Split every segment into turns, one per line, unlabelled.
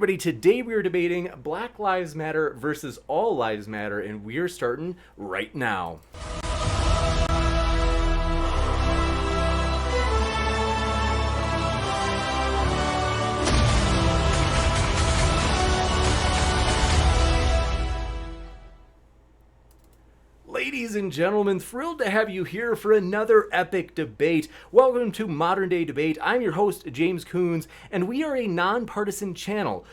everybody. Today we are debating Black Lives Matter versus All Lives Matter, and we are starting right now. Ladies and gentlemen, thrilled to have you here for another epic debate. Welcome to Modern Day Debate. I'm your host, James Kunz, and we are a non-partisan channel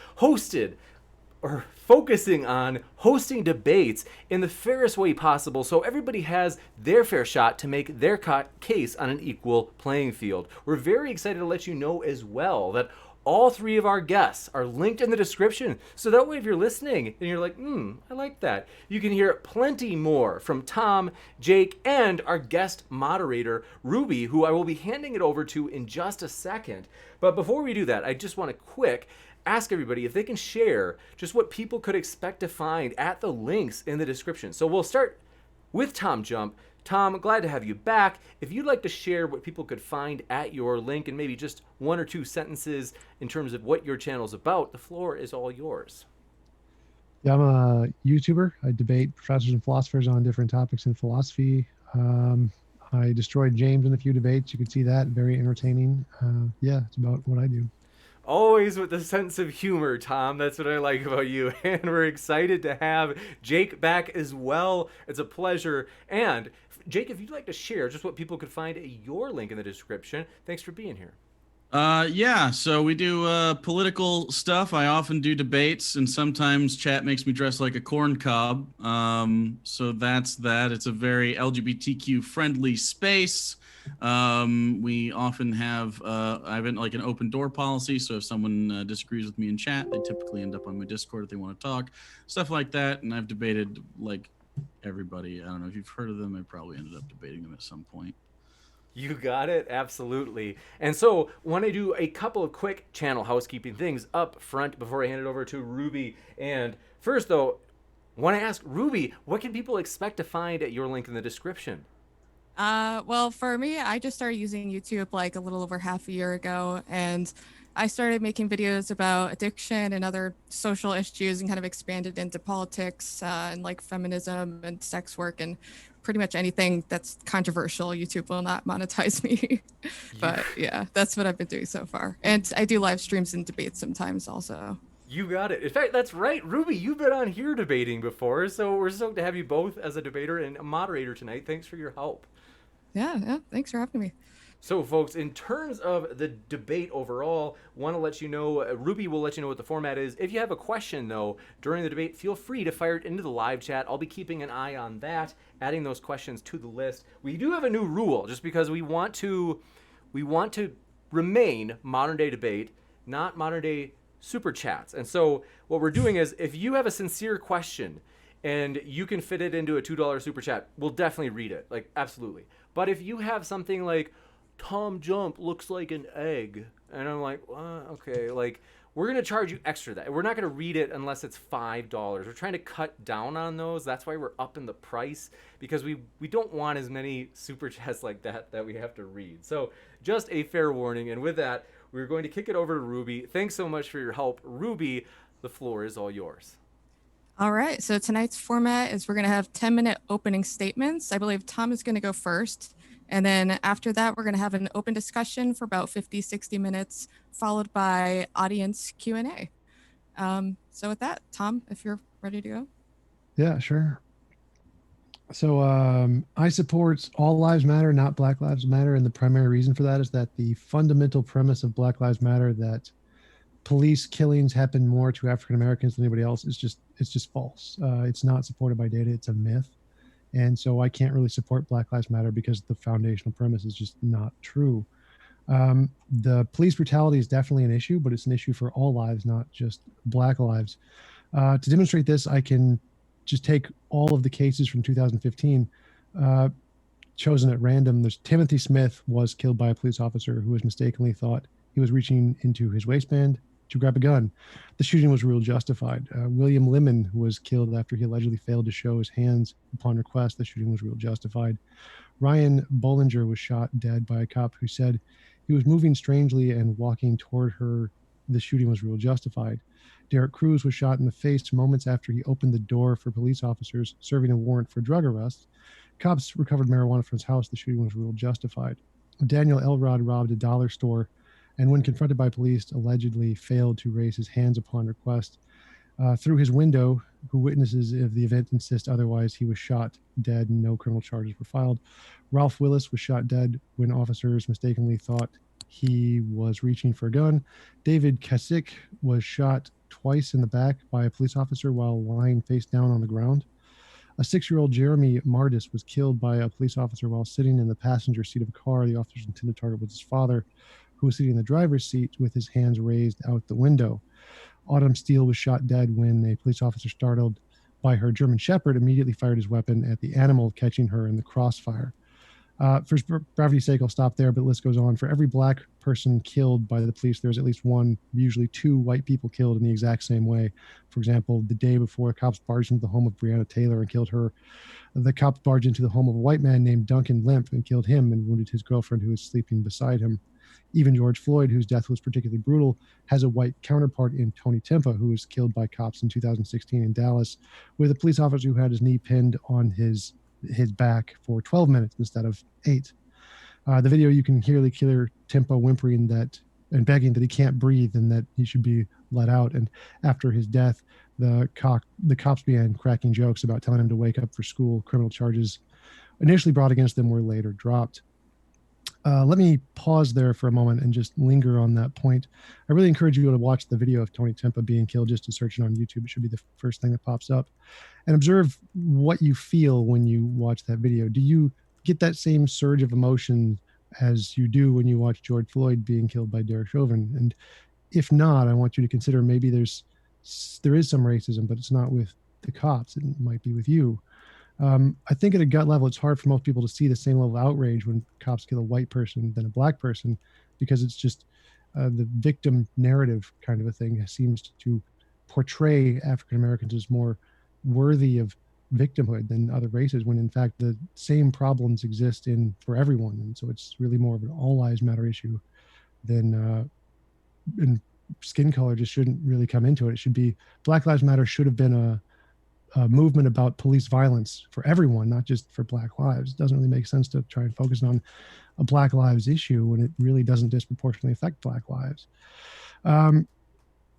focusing on hosting debates in the fairest way possible so everybody has their fair shot to make their case on an equal playing field. We're very excited to let you know as well that all three of our guests are linked in the description, so that way if you're listening and you're like, I like that, you can hear plenty more from Tom, Jake, and our guest moderator, Ruby, who I will be handing it over to in just a second. But before we do that, I just want to ask everybody if they can share just what people could expect to find at the links in the description. So we'll start with TJump. Tom, glad to have you back. If you'd like to share what people could find at your link and maybe just one or two sentences in terms of what your channel's about, the floor is all yours.
Yeah, I'm a YouTuber. I debate professors and philosophers on different topics in philosophy. I destroyed James in a few debates. You can see that. Very entertaining. Yeah, it's about what I do.
Always with a sense of humor, Tom. That's what I like about you. And we're excited to have Jake back as well. It's a pleasure. And Jake, if you'd like to share just what people could find at your link in the description, thanks for being here.
Yeah, so we do political stuff. I often do debates, and sometimes chat makes me dress like a corn cob. So that's that. It's a very LGBTQ friendly space. We often have I have like an open door policy, so if someone disagrees with me in chat, they typically end up on my Discord if they want to talk, stuff like that. And I've debated like everybody. I don't know if you've heard of them. I probably ended up debating them at some point.
You got it, absolutely. And so want to do a couple of quick channel housekeeping things up front before I hand it over to Ruby. And first though, want to ask Ruby, what can people expect to find at your link in the description?
Well, for me, I just started using YouTube like a little over half a year ago, and I started making videos about addiction and other social issues and kind of expanded into politics and like feminism and sex work and pretty much anything that's controversial. YouTube will not monetize me. But yeah, that's what I've been doing so far. And I do live streams and debates sometimes also.
You got it. In fact, that's right. Ruby, you've been on here debating before, so we're stoked to have you both as a debater and a moderator tonight. Thanks for your help.
Yeah, thanks for having me.
So, folks, in terms of the debate overall, want to let you know, Ruby will let you know what the format is. If you have a question, though, during the debate, feel free to fire it into the live chat. I'll be keeping an eye on that, adding those questions to the list. We do have a new rule, just because we want to remain modern day debate, not modern day super chats. And so what we're doing is, if you have a sincere question and you can fit it into a $2 super chat, we'll definitely read it, like absolutely. But if you have something like, TJump looks like an egg, and I'm like, okay, like we're gonna charge you extra that. We're not gonna read it unless it's $5. We're trying to cut down on those. That's why we're upping the price, because we don't want as many super chats like that we have to read. So just a fair warning. And with that, we're going to kick it over to Ruby. Thanks so much for your help. Ruby, the floor is all yours.
All right, so tonight's format is we're going to have 10-minute opening statements. I believe Tom is going to go first. And then after that, we're going to have an open discussion for about 50, 60 minutes, followed by audience Q&A. So with that, Tom, if you're ready to go.
Yeah, sure. So I support all lives matter, not Black Lives Matter. And the primary reason for that is that the fundamental premise of Black Lives Matter, that police killings happen more to African Americans than anybody else, it's just false. It's not supported by data. It's a myth. And so I can't really support Black Lives Matter because the foundational premise is just not true. The police brutality is definitely an issue, but it's an issue for all lives, not just Black lives. To demonstrate this, I can just take all of the cases from 2015, chosen at random. There's Timothy Smith was killed by a police officer who was mistakenly thought he was reaching into his waistband to grab a gun. The shooting was real justified. William Lemon was killed after he allegedly failed to show his hands upon request. The shooting was real justified. Ryan Bollinger was shot dead by a cop who said he was moving strangely and walking toward her the shooting was ruled justified. Derek Cruz was shot in the face moments after he opened the door for police officers serving a warrant for drug arrest. Cops recovered marijuana from his house. The shooting was ruled justified. Daniel Elrod robbed a dollar store and when confronted by police, allegedly failed to raise his hands upon request. Through his window, who witnesses of the event insist otherwise, he was shot dead and no criminal charges were filed. Ralph Willis was shot dead when officers mistakenly thought he was reaching for a gun. David Kasich was shot twice in the back by a police officer while lying face down on the ground. A 6-year-old Jeremy Mardis was killed by a police officer while sitting in the passenger seat of a car. The officer's intended target was his father, who was sitting in the driver's seat with his hands raised out the window. Autumn Steele was shot dead when a police officer, startled by her German Shepherd, immediately fired his weapon at the animal, catching her in the crossfire. For brevity's sake, I'll stop there, but the list goes on. For every black person killed by the police, there's at least one, usually two white people killed in the exact same way. For example, the day before, cops barged into the home of Breonna Taylor and killed her. The cops barged into the home of a white man named Duncan Lemp and killed him and wounded his girlfriend who was sleeping beside him. Even George Floyd, whose death was particularly brutal, has a white counterpart in Tony Timpa, who was killed by cops in 2016 in Dallas, with a police officer who had his knee pinned on his back for 12 minutes instead of 8. The video, you can hear the killer Timpa whimpering that and begging that he can't breathe and that he should be let out. And after his death, the cops began cracking jokes about telling him to wake up for school. Criminal charges initially brought against them were later dropped. Let me pause there for a moment and just linger on that point. I really encourage you to watch the video of Tony Timpa being killed. Just to search it on YouTube. It should be the first thing that pops up. And observe what you feel when you watch that video. Do you get that same surge of emotion as you do when you watch George Floyd being killed by Derek Chauvin? And if not, I want you to consider maybe there is some racism, but it's not with the cops. It might be with you. I think at a gut level, it's hard for most people to see the same level of outrage when cops kill a white person than a black person, because it's just the victim narrative kind of a thing seems to portray African Americans as more worthy of victimhood than other races, when in fact the same problems exist for everyone. And so it's really more of an all lives matter issue than and skin color just shouldn't really come into it. It should be Black Lives Matter should have been a movement about police violence for everyone, not just for Black lives. It doesn't really make sense to try and focus on a Black lives issue when it really doesn't disproportionately affect Black lives. I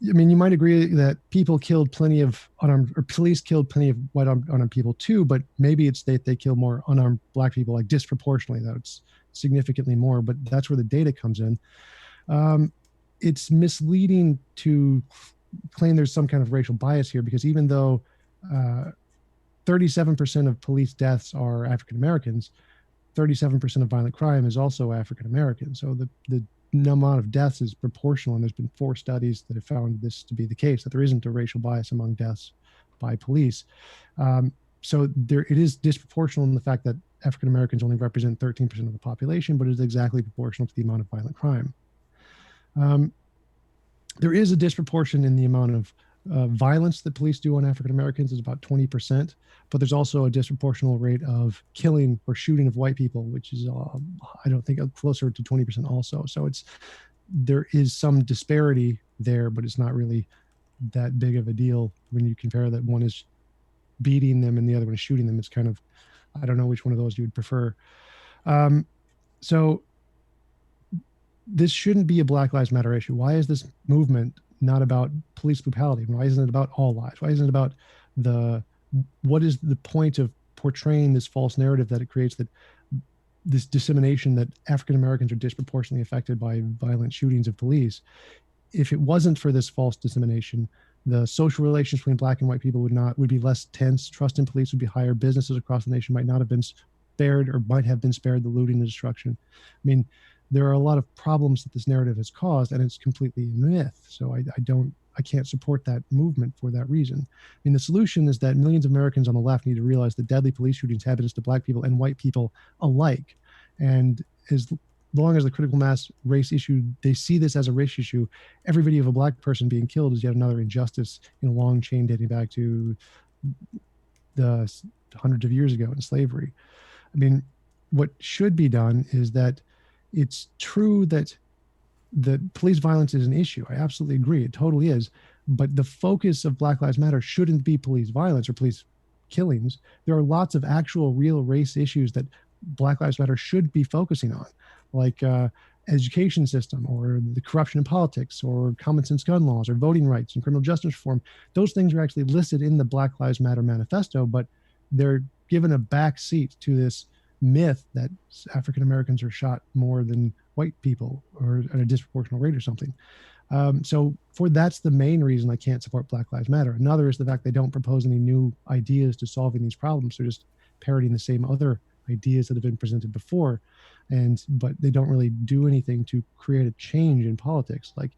mean, you might agree that people killed plenty of unarmed, or police killed plenty of white unarmed people too, but maybe it's that they kill more unarmed Black people, like disproportionately, though it's significantly more, but that's where the data comes in. It's misleading to claim there's some kind of racial bias here, because even though 37% of police deaths are African Americans, 37% of violent crime is also African American. So the amount of deaths is proportional, and there's been 4 studies that have found this to be the case, that there isn't a racial bias among deaths by police. So it is disproportional in the fact that African Americans only represent 13% of the population, but it is exactly proportional to the amount of violent crime. There is a disproportion in the amount of violence that police do on African Americans, is about 20%, but there's also a disproportional rate of killing or shooting of white people, which is, I don't think, closer to 20% also. So there is some disparity there, but it's not really that big of a deal when you compare that one is beating them and the other one is shooting them. It's kind of, I don't know which one of those you would prefer. So this shouldn't be a Black Lives Matter issue. Why is this movement not about police brutality? Why isn't it about all lives? Why isn't it about what is the point of portraying this false narrative that it creates, that this dissemination that African Americans are disproportionately affected by violent shootings of police? If it wasn't for this false dissemination, the social relations between Black and white people would be less tense. Trust in police would be higher. Businesses across the nation might not have been spared, or might have been spared the looting and destruction. I mean, there are a lot of problems that this narrative has caused, and it's completely a myth. So I can't support that movement for that reason. I mean, the solution is that millions of Americans on the left need to realize that deadly police shootings happen to Black people and white people alike. And as long as the critical mass race issue, they see this as a race issue, every video of a Black person being killed is yet another injustice in a long chain dating back to the hundreds of years ago in slavery. I mean, what should be done is that it's true that the police violence is an issue. I absolutely agree. It totally is. But the focus of Black Lives Matter shouldn't be police violence or police killings. There are lots of actual real race issues that Black Lives Matter should be focusing on, like education system or the corruption in politics or common sense gun laws or voting rights and criminal justice reform. Those things are actually listed in the Black Lives Matter manifesto, but they're given a back seat to this myth that African Americans are shot more than white people or at a disproportionate rate or something. So that's the main reason I can't support Black Lives Matter. Another is the fact they don't propose any new ideas to solving these problems. They're just parroting the same other ideas that have been presented before, but they don't really do anything to create a change in politics. Like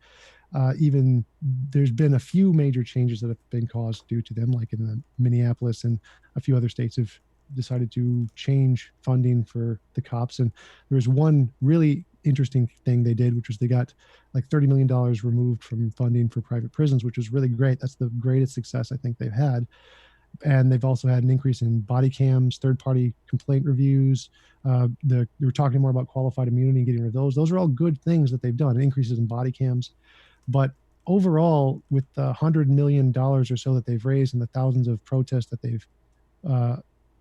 even there's been a few major changes that have been caused due to them, like in the Minneapolis and a few other states have decided to change funding for the cops. And there was one really interesting thing they did, which was they got like $30 million removed from funding for private prisons, which was really great. That's the greatest success I think they've had. And they've also had an increase in body cams, third-party complaint reviews. They were talking more about qualified immunity and getting rid of those. Those are all good things that they've done, increases in body cams. But overall, with the $100 million or so that they've raised and the thousands of protests that they've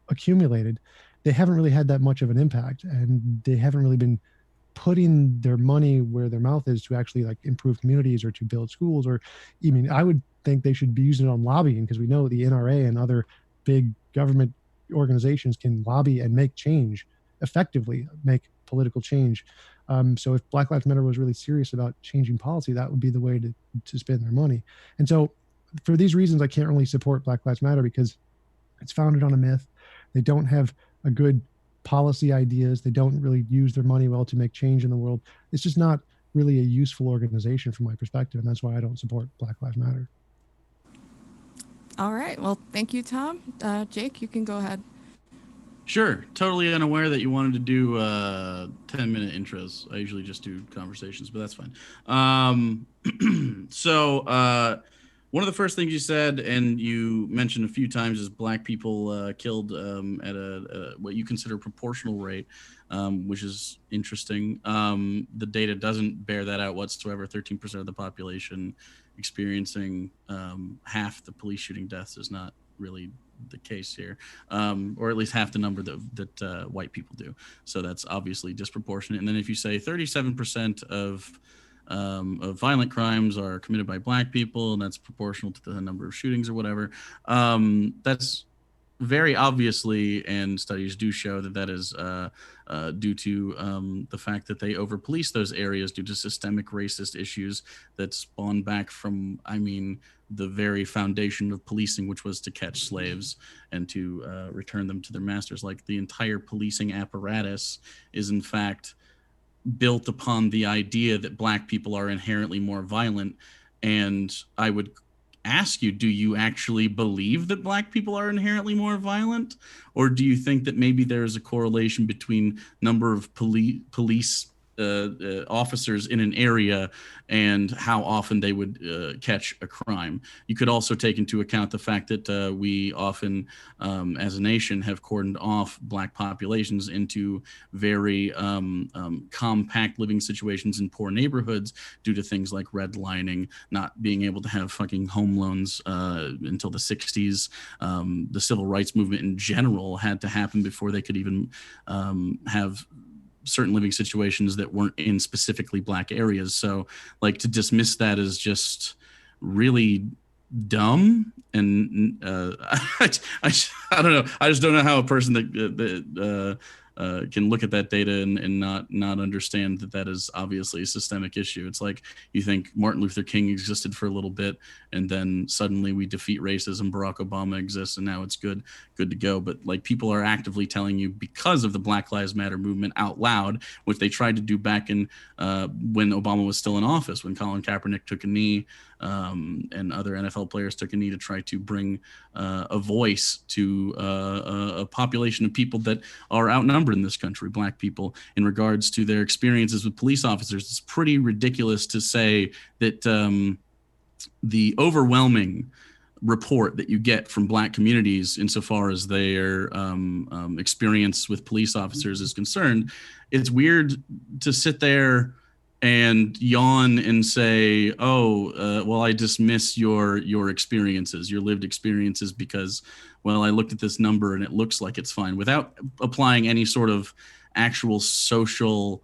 accumulated, they haven't really had that much of an impact, and they haven't really been putting their money where their mouth is to actually like improve communities or to build schools. Or even I would think they should be using it on lobbying, because we know the NRA and other big government organizations can lobby and make change effectively, make political change. So if Black Lives Matter was really serious about changing policy, that would be the way to spend their money. And so for these reasons, I can't really support Black Lives Matter, because it's founded on a myth. They don't have a good policy ideas. They don't really use their money well to make change in the world. It's just not really a useful organization from my perspective, and that's why I don't support Black Lives Matter.
All right. Well, thank you, Tom. Jake, you can go ahead.
Sure. Totally unaware that you wanted to do 10-minute intros. I usually just do conversations, but that's fine. So one of the first things you said, and you mentioned a few times, is Black people killed at a what you consider proportional rate, which is interesting. The data doesn't bear that out whatsoever. 13% of the population experiencing half the police shooting deaths is not really the case here, or at least half the number that white people do. So that's obviously disproportionate. And then if you say 37% of violent crimes are committed by Black people, and that's proportional to the number of shootings or whatever, that's very obviously, and studies do show that is due to the fact that they over police those areas due to systemic racist issues that spawn back from, the very foundation of policing, which was to catch slaves and to return them to their masters. Like, the entire policing apparatus is in fact built upon the idea that Black people are inherently more violent. And I would ask you, do you actually believe that Black people are inherently more violent? Or do you think that maybe there's a correlation between number of police officers in an area and how often they would catch a crime? You could also take into account the fact that we often, as a nation, have cordoned off Black populations into very compact living situations in poor neighborhoods due to things like redlining, not being able to have fucking home loans until the 60s. The civil rights movement in general had to happen before they could even have certain living situations that weren't in specifically Black areas. So, like, to dismiss that as just really dumb, and I don't know. I just don't know how a person that can look at that data and not understand that is obviously a systemic issue. It's like you think Martin Luther King existed for a little bit, and then suddenly we defeat racism, Barack Obama exists, and now it's good to go. But like, people are actively telling you, because of the Black Lives Matter movement out loud, which they tried to do back in when Obama was still in office, when Colin Kaepernick took a knee and other NFL players took a knee to try to bring a voice to a population of people that are outnumbered in this country, Black people, in regards to their experiences with police officers. It's pretty ridiculous to say that the overwhelming report that you get from Black communities insofar as their experience with police officers is concerned, it's weird to sit there and yawn and say, "Oh, well, I dismiss your experiences, your lived experiences, because, well, I looked at this number and it looks like it's fine," without applying any sort of actual social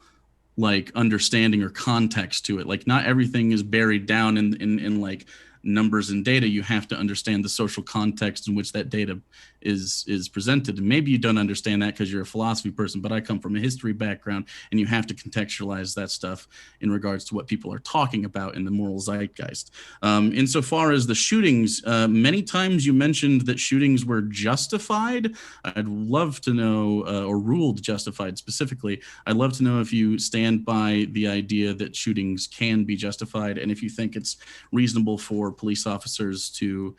like understanding or context to it. Like, not everything is buried down in like numbers and data. You have to understand the social context in which that data is presented. And maybe you don't understand that because you're a philosophy person, but I come from a history background, and you have to contextualize that stuff in regards to what people are talking about in the moral zeitgeist. Insofar as the shootings, many times you mentioned that shootings were justified. I'd love to know, or ruled justified specifically. I'd love to know if you stand by the idea that shootings can be justified, and if you think it's reasonable for police officers to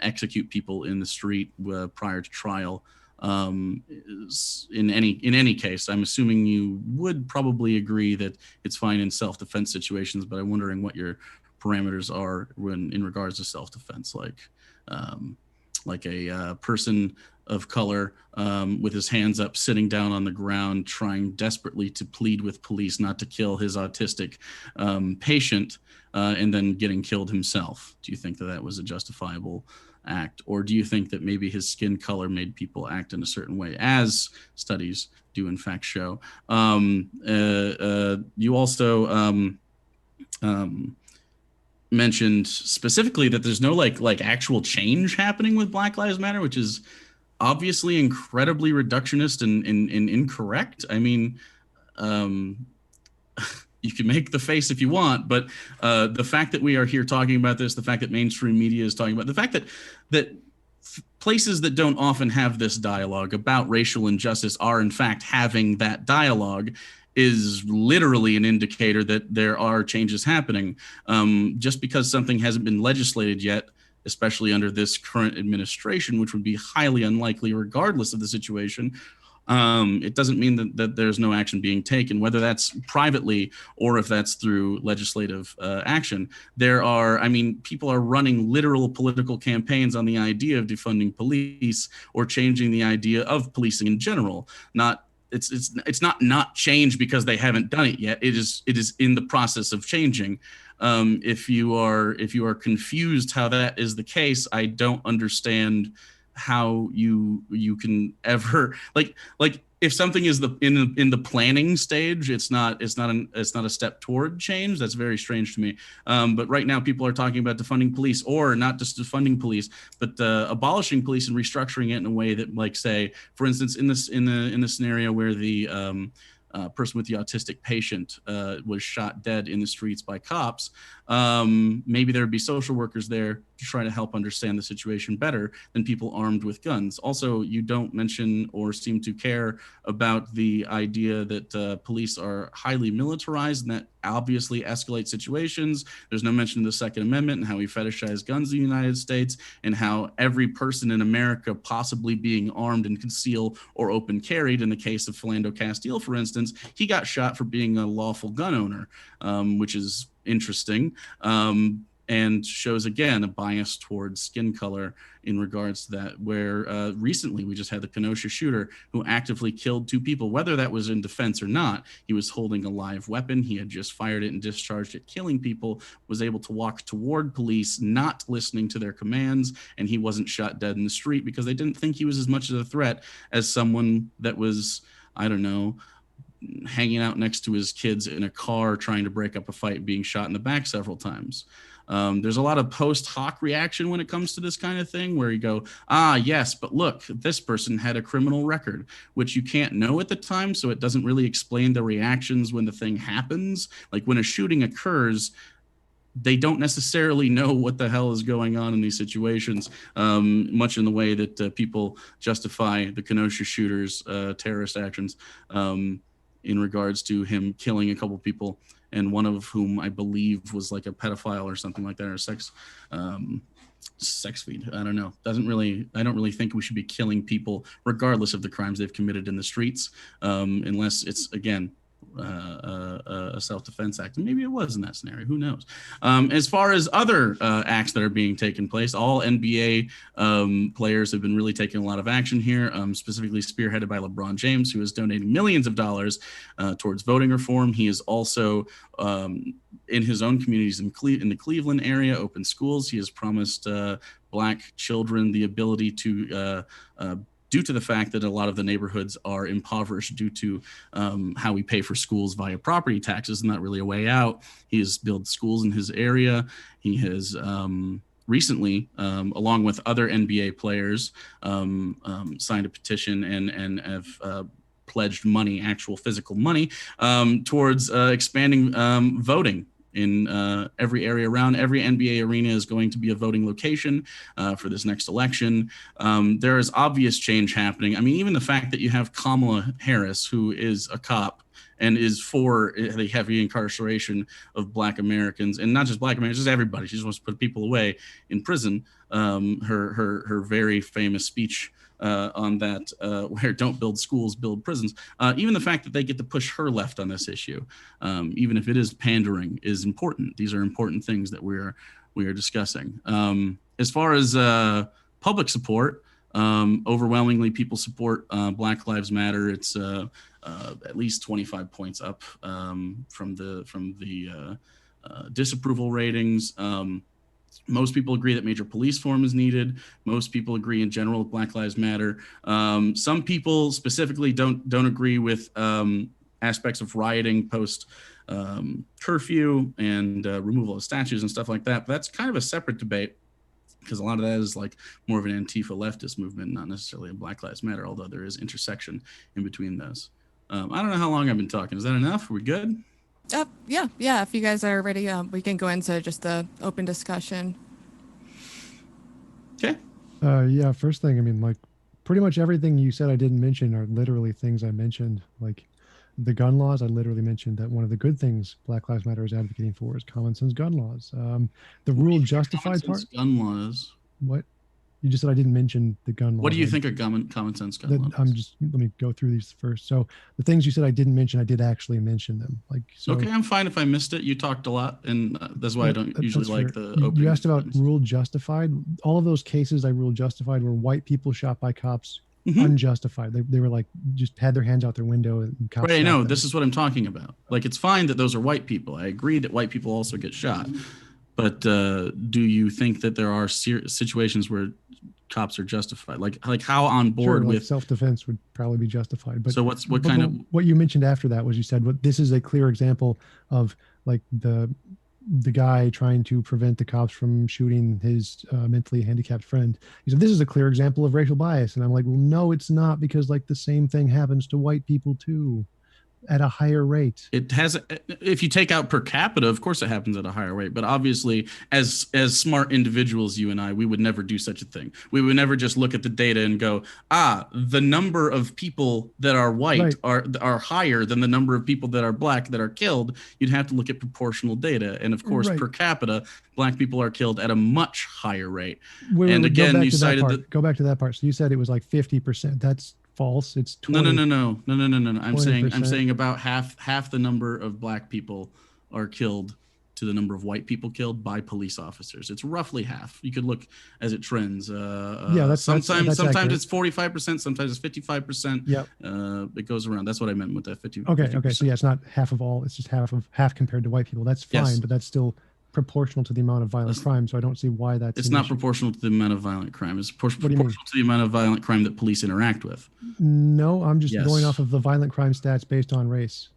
execute people in the street prior to trial. In any case, I'm assuming you would probably agree that it's fine in self-defense situations, but I'm wondering what your parameters are when in regards to self-defense, like a person of color with his hands up, sitting down on the ground, trying desperately to plead with police not to kill his autistic patient, and then getting killed himself. Do you think that that was a justifiable act? Or do you think that maybe his skin color made people act in a certain way, as studies do in fact show? You also mentioned specifically that there's no like actual change happening with Black Lives Matter, which is obviously incredibly reductionist and incorrect. I mean, you can make the face if you want, but the fact that we are here talking about this, the fact that mainstream media is talking about, the fact that places that don't often have this dialogue about racial injustice are in fact having that dialogue is literally an indicator that there are changes happening. Just because something hasn't been legislated yet, especially under this current administration, which would be highly unlikely regardless of the situation, it doesn't mean that there's no action being taken, whether that's privately or if that's through legislative action. People are running literal political campaigns on the idea of defunding police or changing the idea of policing in general. It's not change because they haven't done it yet. It is in the process of changing. If you are confused how that is the case, I don't understand how you can ever like if something is in the planning stage, it's not a step toward change. That's very strange to me. But right now, people are talking about defunding police, or not just defunding police, but abolishing police and restructuring it in a way that, like, say, for instance, in the scenario where the person with the autistic patient was shot dead in the streets by cops, maybe there would be social workers there to try to help understand the situation better than people armed with guns. Also, you don't mention or seem to care about the idea that police are highly militarized, and that obviously escalates situations. There's no mention of the Second Amendment and how we fetishize guns in the United States, and how every person in America possibly being armed and concealed or open carried. In the case of Philando Castile, for instance, he got shot for being a lawful gun owner, which is interesting, and shows again a bias towards skin color in regards to that, where recently we just had the Kenosha shooter who actively killed two people, whether that was in defense or not. He was holding a live weapon. He had just fired it and discharged it, killing people, was able to walk toward police, not listening to their commands, and he wasn't shot dead in the street because they didn't think he was as much of a threat as someone that was, I don't know, hanging out next to his kids in a car trying to break up a fight, being shot in the back several times. There's a lot of post hoc reaction when it comes to this kind of thing, where you go, yes, but look, this person had a criminal record, which you can't know at the time, so it doesn't really explain the reactions when the thing happens. Like, when a shooting occurs, they don't necessarily know what the hell is going on in these situations, much in the way that people justify the Kenosha shooter's terrorist actions in regards to him killing a couple people, and one of whom I believe was like a pedophile or something like that, or sex feed. I don't know. I don't really think we should be killing people regardless of the crimes they've committed in the streets, unless it's, again, a self-defense act. And maybe it was in that scenario. Who knows? As far as other acts that are being taken place, all NBA players have been really taking a lot of action here, specifically spearheaded by LeBron James, who is donating millions of dollars towards voting reform. He is also in his own communities in the Cleveland area, open schools. He has promised Black children the ability to due to the fact that a lot of the neighborhoods are impoverished due to how we pay for schools via property taxes, and not really a way out. He has built schools in his area. He has recently, along with other NBA players, signed a petition and have pledged money, actual physical money, towards expanding voting in every area around. Every NBA arena is going to be a voting location for this next election. There is obvious change happening. I mean, even the fact that you have Kamala Harris, who is a cop and is for the heavy incarceration of Black Americans, and not just Black Americans, just everybody. She just wants to put people away in prison. Her very famous speech on that, where don't build schools, build prisons. Even the fact that they get to push her left on this issue, even if it is pandering, is important. These are important things that we are discussing. As far as public support, overwhelmingly people support Black Lives Matter. It's at least 25 points up from the disapproval ratings. Most people agree that major police reform is needed. Most people agree in general with Black Lives Matter. Some people specifically don't agree with aspects of rioting post curfew and removal of statues and stuff like that. But that's kind of a separate debate, because a lot of that is like more of an Antifa leftist movement, not necessarily a Black Lives Matter, although there is intersection in between those. I don't know how long I've been talking. Is that enough? Are we good?
Yeah. If you guys are ready, we can go into just the open discussion.
Okay.
Yeah. First thing, I mean, like pretty much everything you said I didn't mention are literally things I mentioned. Like the gun laws, I literally mentioned that one of the good things Black Lives Matter is advocating for is common sense gun laws. The rule justified part.
Gun laws.
What? You just said I didn't mention the gun laws.
What do you think are common sense gun laws?
Let me go through these first. So the things you said I didn't mention, I did actually mention them. Like, so,
okay, I'm fine if I missed it. You talked a lot, and that's why I don't usually like the opening.
You asked about rule justified. All of those cases I ruled justified were white people shot by cops, unjustified. They were like, just had their hands out their window and cops.
Right, no, this is what I'm talking about. Like, it's fine that those are white people. I agree that white people also get shot. But do you think that there are situations where cops are justified? Like how on board with
self-defense would probably be justified. But
so what
you mentioned after that was, you said, this is a clear example of like the guy trying to prevent the cops from shooting his mentally handicapped friend. He said, this is a clear example of racial bias. And I'm like, well, no, it's not, because like the same thing happens to white people too, at a higher rate.
It has, if you take out per capita, of course it happens at a higher rate, but obviously as smart individuals, you and I, we would never do such a thing. We would never just look at the data and go, the number of people that are white are higher than the number of people that are Black that are killed. You'd have to look at proportional data. And of course, per capita, Black people are killed at a much higher rate. And again, you cited
go back to that part. So you said it was like 50%. That's false. It's 20.
No. I'm
20%.
saying about half the number of Black people are killed to the number of white people killed by police officers. It's roughly half. You could look as it trends. Sometimes it's 45%, sometimes it's 55%.
Yep.
It goes around. That's what I meant with that 50.
Okay.
50%.
So yeah, it's not half of all. It's just half compared to white people. That's fine, yes. But that's still proportional to the amount of violent crime. So I don't see why that's.
It's not proportional to the amount of violent crime. It's proportional to the amount of violent crime that police interact with.
No, I'm just going off of the violent crime stats based on race.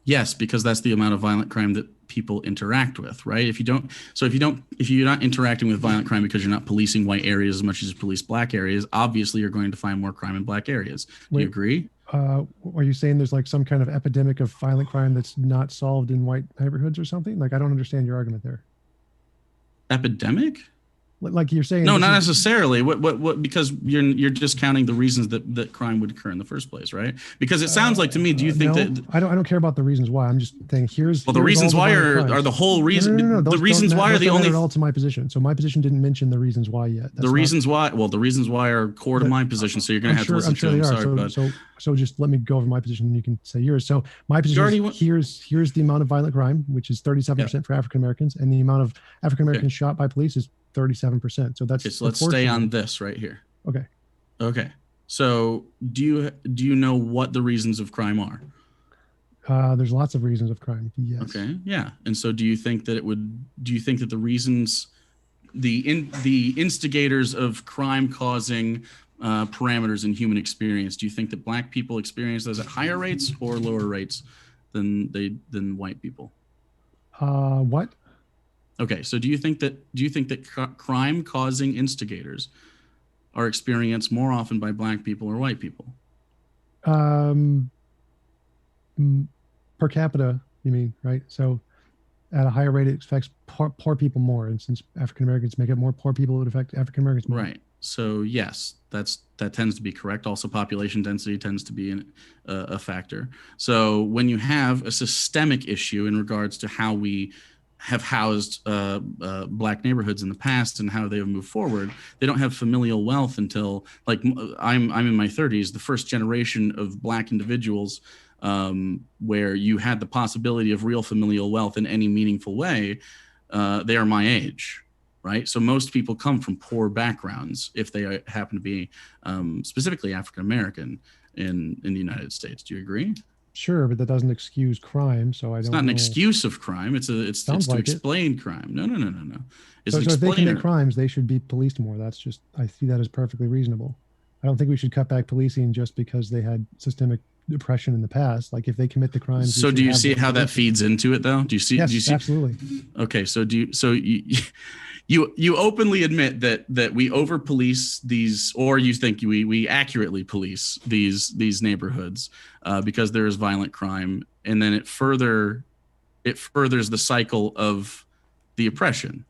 Yes, because that's the amount of violent crime that people interact with, right? If you're not interacting with violent crime because you're not policing white areas as much as you police Black areas, obviously you're going to find more crime in Black areas. Do you agree?
Are you saying there's like some kind of epidemic of violent crime that's not solved in white neighborhoods or something? Like, I don't understand your argument there.
Epidemic?
Like you're saying?
No, not necessarily. What? Because you're discounting the reasons that crime would occur in the first place, right? Because it sounds like to me. Do you think that?
I don't care about the reasons why. I'm just saying
the reasons why are the whole reason.
No.
The reasons why are the only.
At all to my position. So my position didn't mention the reasons why yet.
The reasons why are core to my position. So you're going to have to listen to them. Sorry, bud.
So just let me go over my position and you can say yours. So my position is here's the amount of violent crime, which is 37% for African Americans, and the amount of African Americans shot by police is 37%. So that's
so let's stay on this right here.
Okay.
So do you know what the reasons of crime are?
There's lots of reasons of crime. Yes.
Okay. Yeah. And so do you think that the reasons, the instigators of crime causing parameters in human experience, do you think that black people experience those at higher rates or lower rates than white people?
What?
Okay. So do you think that crime causing instigators are experienced more often by black people or white people?
Per capita, you mean, right? So at a higher rate, it affects poor people more. And since African Americans make up more poor people, it would affect African Americans more.
Right. So yes, that tends to be correct. Also, population density tends to be a factor. So when you have a systemic issue in regards to how we have housed black neighborhoods in the past and how they have moved forward, they don't have familial wealth until, like, I'm in my 30s, the first generation of black individuals where you had the possibility of real familial wealth in any meaningful way. They are my age, right? So most people come from poor backgrounds if they happen to be specifically African American in the United States. Do you agree?
Sure, but that doesn't excuse crime. So I don't.
It's not an excuse of crime. It's to explain crime. No.
So if they commit crimes, they should be policed more. I see that as perfectly reasonable. I don't think we should cut back policing just because they had systemic oppression in the past. Like if they commit the crimes.
So do you see how that feeds into it, though? Do you see?
Yes,
do you see?
Absolutely.
Okay, so you openly admit that we over police these, or you think we accurately police these neighborhoods because there is violent crime, and then it furthers the cycle of the oppression.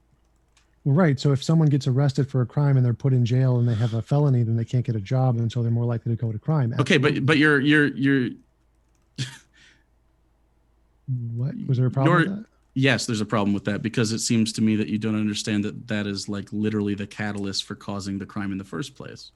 Right. So if someone gets arrested for a crime and they're put in jail and they have a felony, then they can't get a job, and so they're more likely to go to crime. Absolutely.
Okay, but you're
what was there a problem with that?
Yes, there's a problem with that, because it seems to me that you don't understand that is like literally the catalyst for causing the crime in the first place.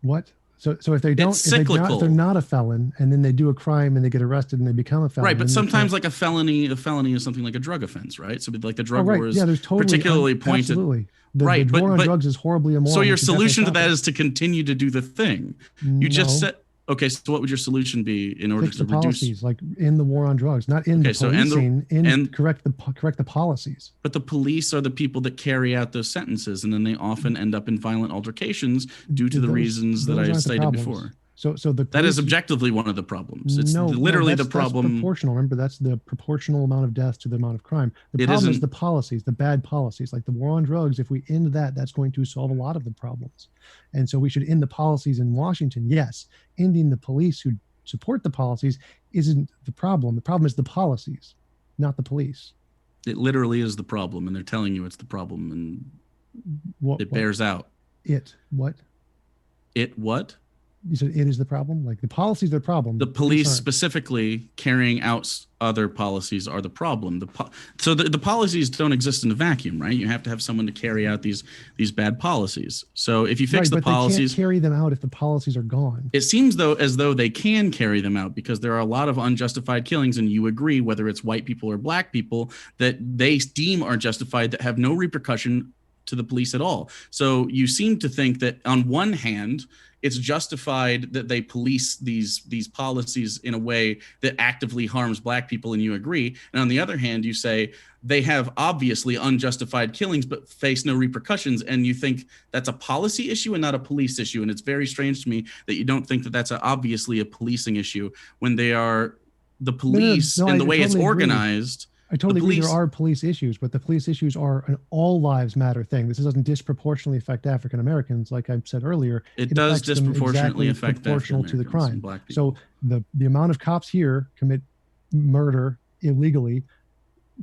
What? So if they don't, if they're not a felon, and then they do a crime and they get arrested and they become a felon.
Right, but sometimes like a felony is something like a drug offense, right? So like the drug war is
there's totally,
particularly pointed.
Absolutely. The war on drugs is horribly immoral.
So your solution to that is to continue to do the thing. You just said. Okay, so what would your solution be in order to reduce
policies, like in the war on drugs, not in the policing, correct the policies.
But the police are the people that carry out those sentences, and then they often end up in violent altercations due to the reasons that I stated before.
So
that is objectively one of the problems. It's literally the problem.
That's proportional. Remember, that's the proportional amount of death to the amount of crime. The problem is the policies, the bad policies, like the war on drugs. If we end that, that's going to solve a lot of the problems. And so we should end the policies in Washington. Yes, ending the police who support the policies isn't the problem. The problem is the policies, not the police.
It literally is the problem, and they're telling you it's the problem, and it bears out.
What?
It what?
You said it is the problem? Like the policies are the problem.
The police specifically carrying out other policies are the problem. So the policies don't exist in a vacuum, right? You have to have someone to carry out these bad policies. So if you fix the policies,
they can't carry them out if the policies are gone.
It seems as though they can carry them out, because there are a lot of unjustified killings, and you agree, whether it's white people or black people, that they deem are justified, that have no repercussion to the police at all. So you seem to think that on one hand, it's justified that they police these policies in a way that actively harms black people, and you agree. And on the other hand, you say they have obviously unjustified killings but face no repercussions, and you think that's a policy issue and not a police issue. And it's very strange to me that you don't think that that's obviously a policing issue when they are the police and the way it's organized.
I totally agree there are police issues, but the police issues are an all lives matter thing. This doesn't disproportionately affect African Americans, like I said earlier.
It does disproportionately affect
proportional to the crime. So the amount of cops here commit murder illegally,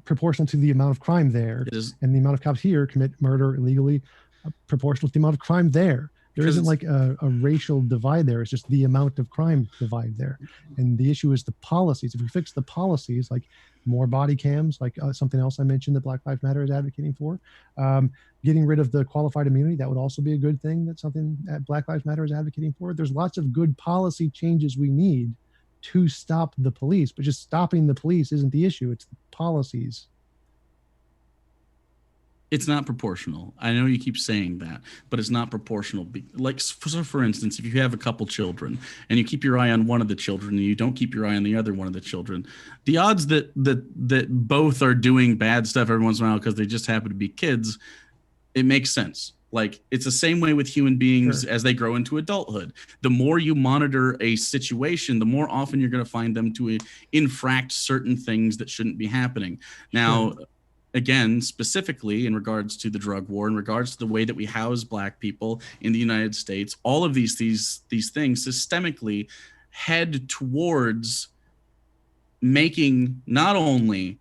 proportional to the amount of crime there, and the amount of cops here commit murder illegally, proportional to the amount of crime there. There isn't like a racial divide there. It's just the amount of crime divide there. And the issue is the policies. If we fix the policies, like more body cams, like something else I mentioned that Black Lives Matter is advocating for, getting rid of the qualified immunity, that would also be a good thing. That's something that Black Lives Matter is advocating for. There's lots of good policy changes we need to stop the police, but just stopping the police isn't the issue. It's the policies.
It's not proportional. I know you keep saying that, but it's not proportional. Like, so for instance, if you have a couple children and you keep your eye on one of the children and you don't keep your eye on the other one of the children, the odds that both are doing bad stuff every once in a while because they just happen to be kids, it makes sense. Like, it's the same way with human beings as they grow into adulthood. The more you monitor a situation, the more often you're going to find them to infract certain things that shouldn't be happening. Now, again, specifically in regards to the drug war, in regards to the way that we house Black people in the United States, all of these things systemically head towards making not only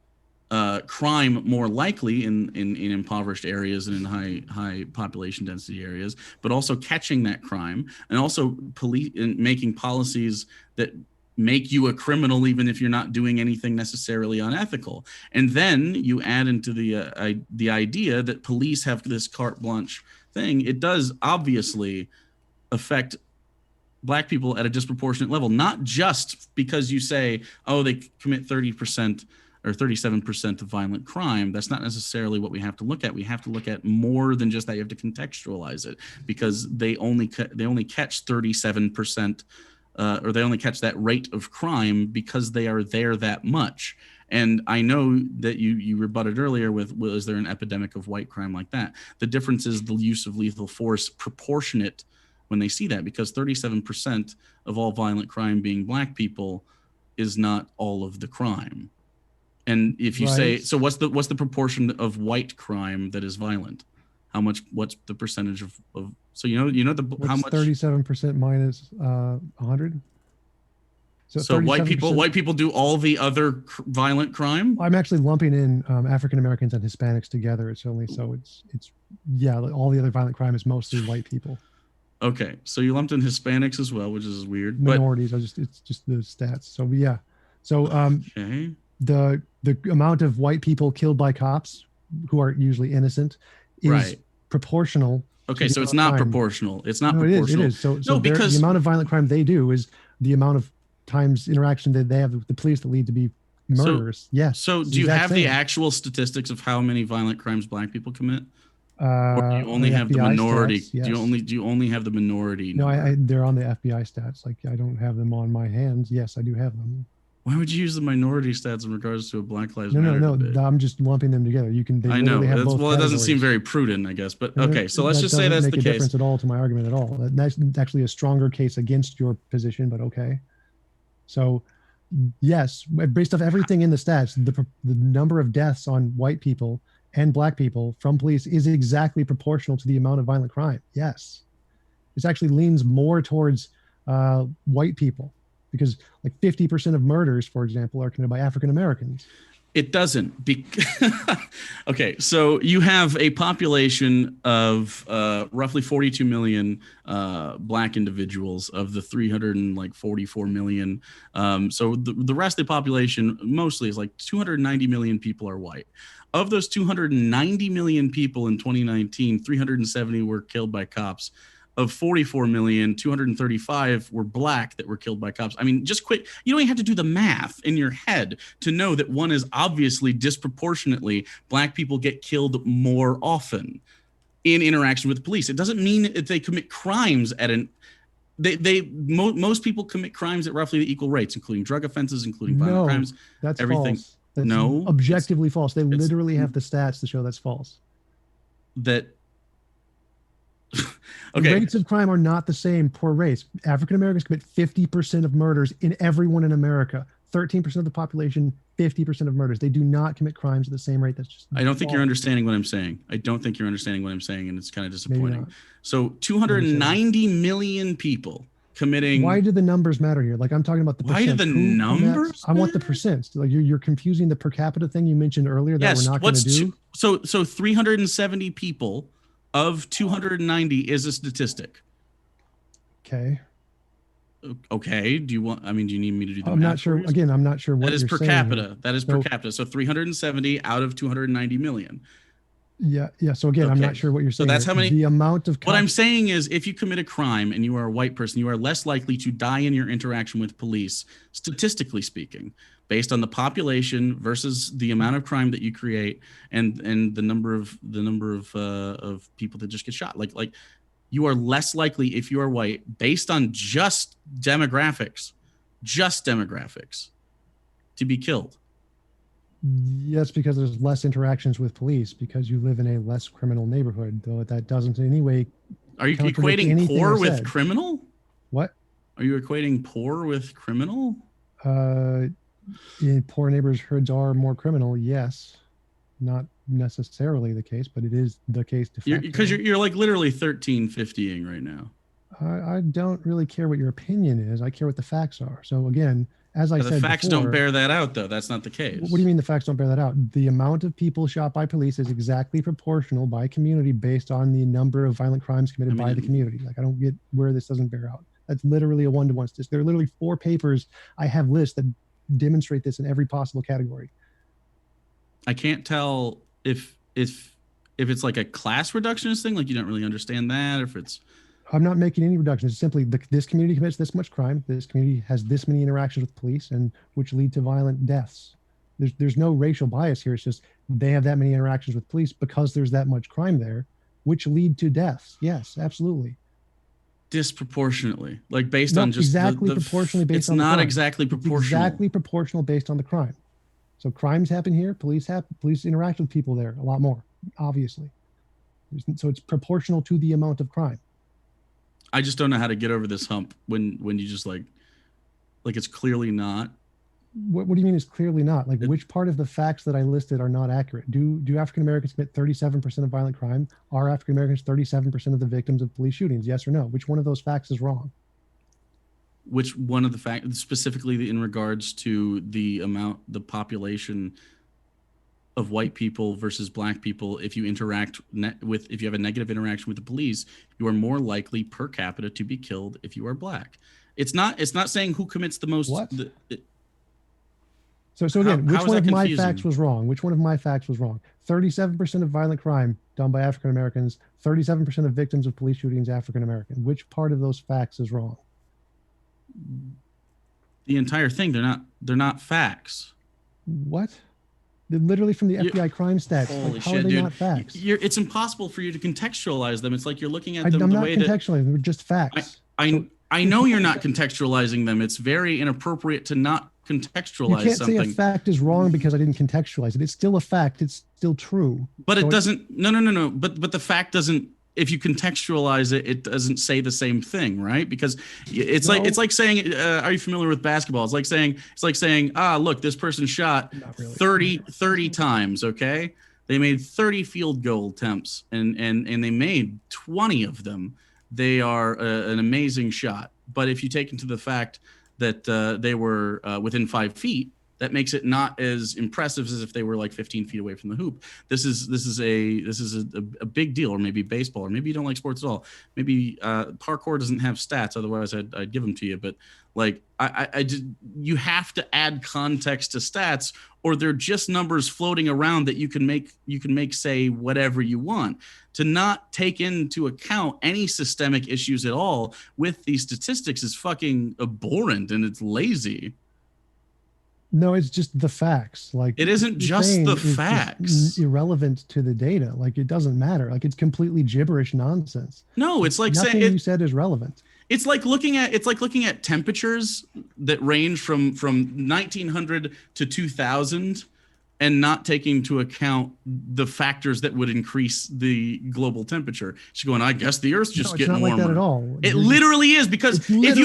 crime more likely in impoverished areas and in high population density areas, but also catching that crime, and also making policies that make you a criminal even if you're not doing anything necessarily unethical. And then you add into the idea that police have this carte blanche thing. It does obviously affect Black people at a disproportionate level, not just because you say, oh, they commit 30% or 37% of violent crime. That's not necessarily what we have to look at. We have to look at more than just that. You have to contextualize it, because they only catch 37%, or they only catch that rate of crime because they are there that much. And I know that you rebutted earlier with, well, is there an epidemic of white crime like that? The difference is the use of lethal force proportionate when they see that, because 37% of all violent crime being Black people is not all of the crime. And if you say, so what's the proportion of white crime that is violent? What's the percentage of so how much?
37% minus 100?
So white people do all the other violent crime?
I'm actually lumping in African Americans and Hispanics together. It's all the other violent crime is mostly white people.
Okay, so you lumped in Hispanics as well, which is weird.
Minorities, it's just the stats. So yeah, so
okay.
The amount of white people killed by cops who are usually innocent is proportional.
Okay, so it's not proportional. It's not proportional.
It is. So because the amount of violent crime they do is the amount of times interaction that they have with the police that lead to be murders. Yes.
So do you have the actual statistics of how many violent crimes Black people commit? Or do you only have the minority?
Stats, yes.
Do you only have the minority?
No, they're on the FBI stats. Like, I don't have them on my hands. Yes, I do have them.
Why would you use the minority stats in regards to a Black Lives Matter?
No. I'm just lumping them together.
I know. It doesn't seem very prudent, I guess. But okay, so let's just say that's the case. That doesn't make a difference
at all to my argument at all. That's actually a stronger case against your position, but okay. So, yes, based off everything in the stats, the number of deaths on white people and Black people from police is exactly proportional to the amount of violent crime. Yes. This actually leans more towards white people, because like 50% of murders, for example, are committed by African Americans.
It doesn't. Okay, so you have a population of roughly 42 million Black individuals of the 344 million. So the rest of the population mostly is like 290 million people are white. Of those 290 million people in 2019, 370 were killed by cops. Of 44 million, 235 were Black that were killed by cops. I mean, just quick, you don't even have to do the math in your head to know that one is obviously disproportionately Black people get killed more often in interaction with the police. It doesn't mean that they commit crimes at most people commit crimes at roughly the equal rates, including drug offenses, including violent crimes.
That's
everything.
False. That's objectively false. They literally have the stats to show that's false.
Okay.
The rates of crime are not the same per race. African Americans commit 50% of murders in everyone in America. 13% of the population, 50% of murders. They do not commit crimes at the same rate. That's just.
I don't think you're understanding what I'm saying. And it's kind of disappointing. So 290 million people committing.
Why do the numbers matter here? Like, I'm talking about the percent.
Why do the numbers?
I want the percents. Like, you're confusing the per capita thing you mentioned earlier that we're not going to do.
So 370 people of 290 is a statistic.
Okay.
Okay. Do you need me to do the
I'm
math
not sure.
for you?
Again, I'm not sure what
That is
you're
per
saying
capita.
here.
That is per capita. So 370 out of 290 million.
Yeah. So again, I'm
Okay.
not sure what you're
So
saying.
that's
here.
how many.
The amount of
What I'm saying is, if you commit a crime and you are a white person, you are less likely to die in your interaction with police, statistically speaking, based on the population versus the amount of crime that you create and the number of people that just get shot. Like you are less likely if you are white, based on just demographics, to be killed.
Yes, because there's less interactions with police because you live in a less criminal neighborhood, though that doesn't in any way.
Are you
contradict
equating
anything
poor
I
with
said.
criminal?
What?
Are you equating poor with criminal?
In poor neighborhoods are more criminal. Yes, not necessarily the case, but it is the case de facto.
Because you're like literally 1350ing right now.
I don't really care what your opinion is. I care what the facts are. So again, as I said
The facts
before,
don't bear that out, though. That's not the case.
What do you mean the facts don't bear that out? The amount of people shot by police is exactly proportional by community based on the number of violent crimes committed by the community. Like, I don't get where this doesn't bear out. That's literally a one-to-one statistic. There are literally 4 papers I have lists that demonstrate this in every possible category.
I can't tell if it's like a class reductionist thing, like you don't really understand that, or if it's.
I'm not making any reductions. It's simply this community commits this much crime. This community has this many interactions with police, and which lead to violent deaths. There's no racial bias here. It's just they have that many interactions with police because there's that much crime there, which lead to deaths. Yes, absolutely.
Disproportionately, like based on just
exactly proportionally based on the crime.
It's not exactly proportional.
It's exactly proportional based on the crime. So crimes happen here. Police interact with people there a lot more, obviously. So it's proportional to the amount of crime.
I just don't know how to get over this hump when you just like it's clearly not.
What do you mean it's clearly not? Like, which part of the facts that I listed are not accurate? Do African Americans commit 37% of violent crime? Are African Americans 37% of the victims of police shootings? Yes or no? Which one of those facts is wrong?
Which one of the facts, specifically in regards to the population of white people versus black people, if you if you have a negative interaction with the police, you are more likely per capita to be killed if you are black. It's not saying who commits the most.
What? So again, which one of my facts was wrong? 37% of violent crime done by African Americans, 37% of victims of police shootings African American. Which part of those facts is wrong?
The entire thing. They're not facts.
What? They're literally from the FBI crime stats.
Holy
how
shit,
are they
dude.
not facts?
It's impossible for you to contextualize them. It's like you're looking at them
I'm
the
not
way
contextualizing. They're just facts.
I know you're not contextualizing them. It's very inappropriate to not contextualize
you can't
something.
say a fact is wrong because I didn't contextualize it. It's still a fact. It's still true.
But it doesn't. No. But the fact doesn't. If you contextualize it, it doesn't say the same thing, right? Because it's like saying, are you familiar with basketball? It's like saying, look, this person shot really. 30 times. Okay, they made 30 field goal attempts, and they made 20 of them. They are an amazing shot. But if you take into the fact that they were within 5 feet, that makes it not as impressive as if they were like 15 feet away from the hoop. This is a big deal, or maybe baseball, or maybe you don't like sports at all. Maybe parkour doesn't have stats. Otherwise, I'd give them to you. But like you have to add context to stats, or they're just numbers floating around that you can make say whatever you want. To not take into account any systemic issues at all with these statistics is fucking abhorrent, and it's lazy.
No, it's just the facts. Like,
it isn't just the facts.
Irrelevant to the data. Like, it doesn't matter. Like, it's completely gibberish nonsense.
No, it's like
nothing you said is relevant.
It's like looking at temperatures that range from 1900 to 2000 and not taking into account the factors that would increase the global temperature. She's going, I guess the Earth's just getting warmer.
It's not like that at all.
It literally is, because if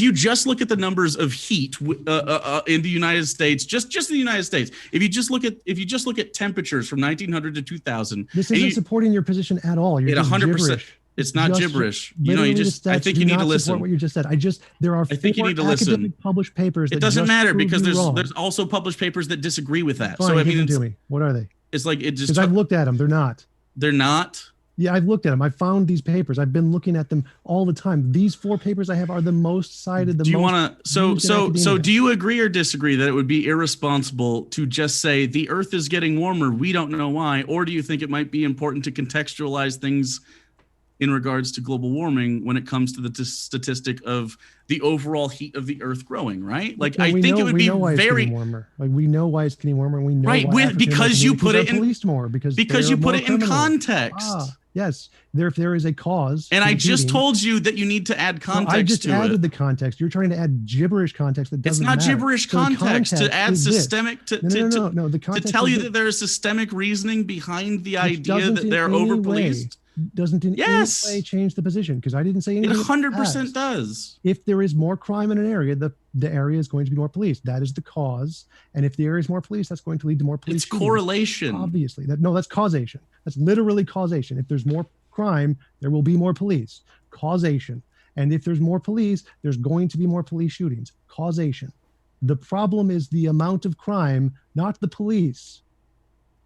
you just look at the numbers of heat in the United States, just in the United States, if you just look at temperatures from 1900 to 2000,
this isn't supporting your position at all. You're 100%.
It's not gibberish. I think you need to listen.
What you just said. There are. I
think you need to listen.
Published papers.
It doesn't matter, because there's also published papers that disagree with that.
Fine,
so I mean,
to me. What are they?
It's like it just.
Because I've looked at them. They're not.
They're not.
Yeah, I've looked at them. I found these papers. I've been looking at them all the time. These 4 papers I have are the most cited.
Do you want to? So do you agree or disagree that it would be irresponsible to just say the Earth is getting warmer? We don't know why, or do you think it might be important to contextualize things in regards to global warming when it comes to the statistic of the overall heat of the Earth growing? Right? Like I think it would be very
warmer. Like we know why it's getting warmer, and we know
right
why
because you put it in
policed more because
you put it in context.
Yes, if there is a cause.
And I just told you that you need to add context.
I just added the context. You're trying to add gibberish context that doesn't matter.
It's not gibberish context to add systemic to tell you that there is systemic reasoning behind the idea that they're over policed.
Doesn't in any way change the position, because I didn't say anything.
It 100% does.
If there is more crime in an area, the area is going to be more policed. That is the cause. And if the area is more policed, that's going to lead to more police.
It's correlation.
Obviously. That's causation. That's literally causation. If there's more crime, there will be more police. Causation. And if there's more police, there's going to be more police shootings. Causation. The problem is the amount of crime, not the police.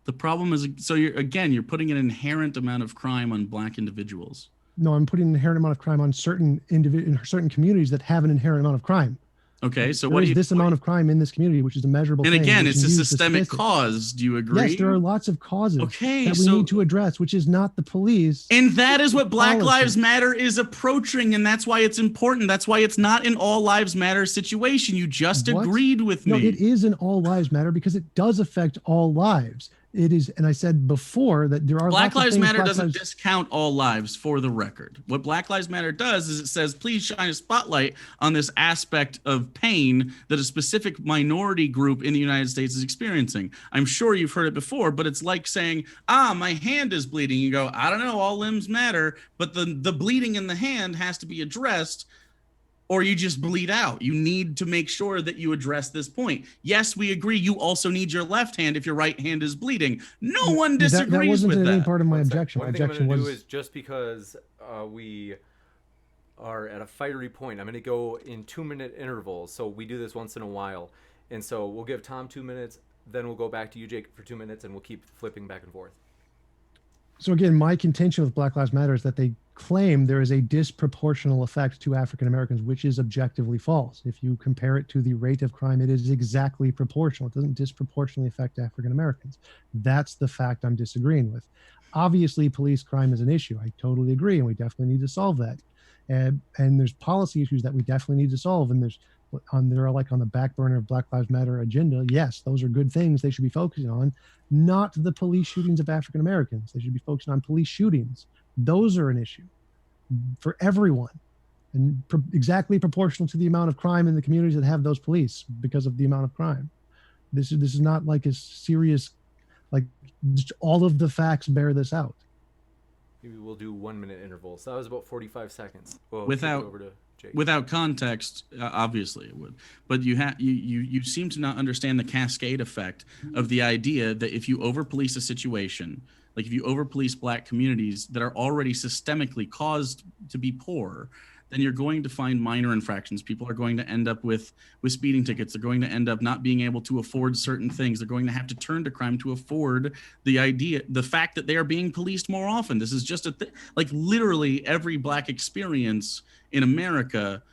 The problem is, so you're putting an inherent amount of crime on Black individuals.
No, I'm putting an inherent amount of crime on certain communities that have an inherent amount of crime.
Okay, so
what is this amount of crime in this community, which is a measurable thing.
And again, it's a systemic cause. Do you agree?
Yes, there are lots of causes that we need to address, which is not the police.
And that is what Black Lives Matter is approaching, and that's why it's important. That's why it's not an all lives matter situation. You just agreed with me.
No, it is an all lives matter because it does affect all lives. It is, and I said before that there are
Black Lives Matter doesn't discount all lives, for the record. What Black Lives Matter does is it says, please shine a spotlight on this aspect of pain that a specific minority group in the United States is experiencing. I'm sure you've heard it before, but it's like saying, my hand is bleeding. You go, I don't know, all limbs matter, but the bleeding in the hand has to be addressed, or you just bleed out. You need to make sure that you address this point. Yes, we agree. You also need your left hand if your right hand is bleeding. No one disagrees
that wasn't
with
any
that.
part of my objection.
One thing I'm going to do is, just because we are at a fiery point, I'm going to go in 2-minute intervals. So we do this once in a while. And so we'll give Tom 2 minutes, then we'll go back to you, Jake, for 2 minutes, and we'll keep flipping back and forth.
So again, my contention with Black Lives Matter is that they claim there is a disproportional effect to African Americans, which is objectively false. If you compare it to the rate of crime, it is exactly proportional. It doesn't disproportionately affect African Americans. That's the fact I'm disagreeing with. Obviously, police crime is an issue. I totally agree, and we definitely need to solve that. And there's policy issues that we definitely need to solve, and they're like on the back burner of Black Lives Matter agenda. Yes, those are good things they should be focusing on, not the police shootings of African Americans. They should be focusing on police shootings. Those are an issue for everyone, and exactly proportional to the amount of crime in the communities that have those police because of the amount of crime. This is not like a serious, like just all of the facts bear this out.
Maybe we'll do 1 minute intervals. So that was about 45 seconds. Well,
without context, obviously it would. But you seem to not understand the cascade effect of the idea that if you over-police a situation, like if you over-police Black communities that are already systemically caused to be poor, then you're going to find minor infractions. People are going to end up with speeding tickets. They're going to end up not being able to afford certain things. They're going to have to turn to crime to afford the fact that they are being policed more often. This is just like literally every Black experience in America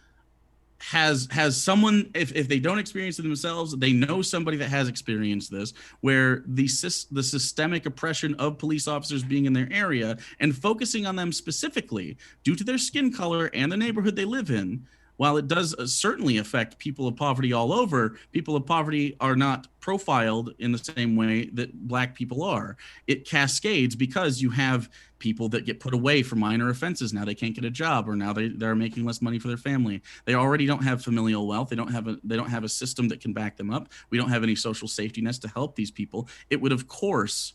has someone, if they don't experience it themselves, they know somebody that has experienced this, where the systemic oppression of police officers being in their area and focusing on them specifically due to their skin color and the neighborhood they live in. While it does certainly affect people of poverty all over, people of poverty are not profiled in the same way that Black people are. It cascades because you have people that get put away for minor offenses. Now they can't get a job, or now they're making less money for their family. They already don't have familial wealth. They don't have a system that can back them up. We don't have any social safety nets to help these people. It would, of course,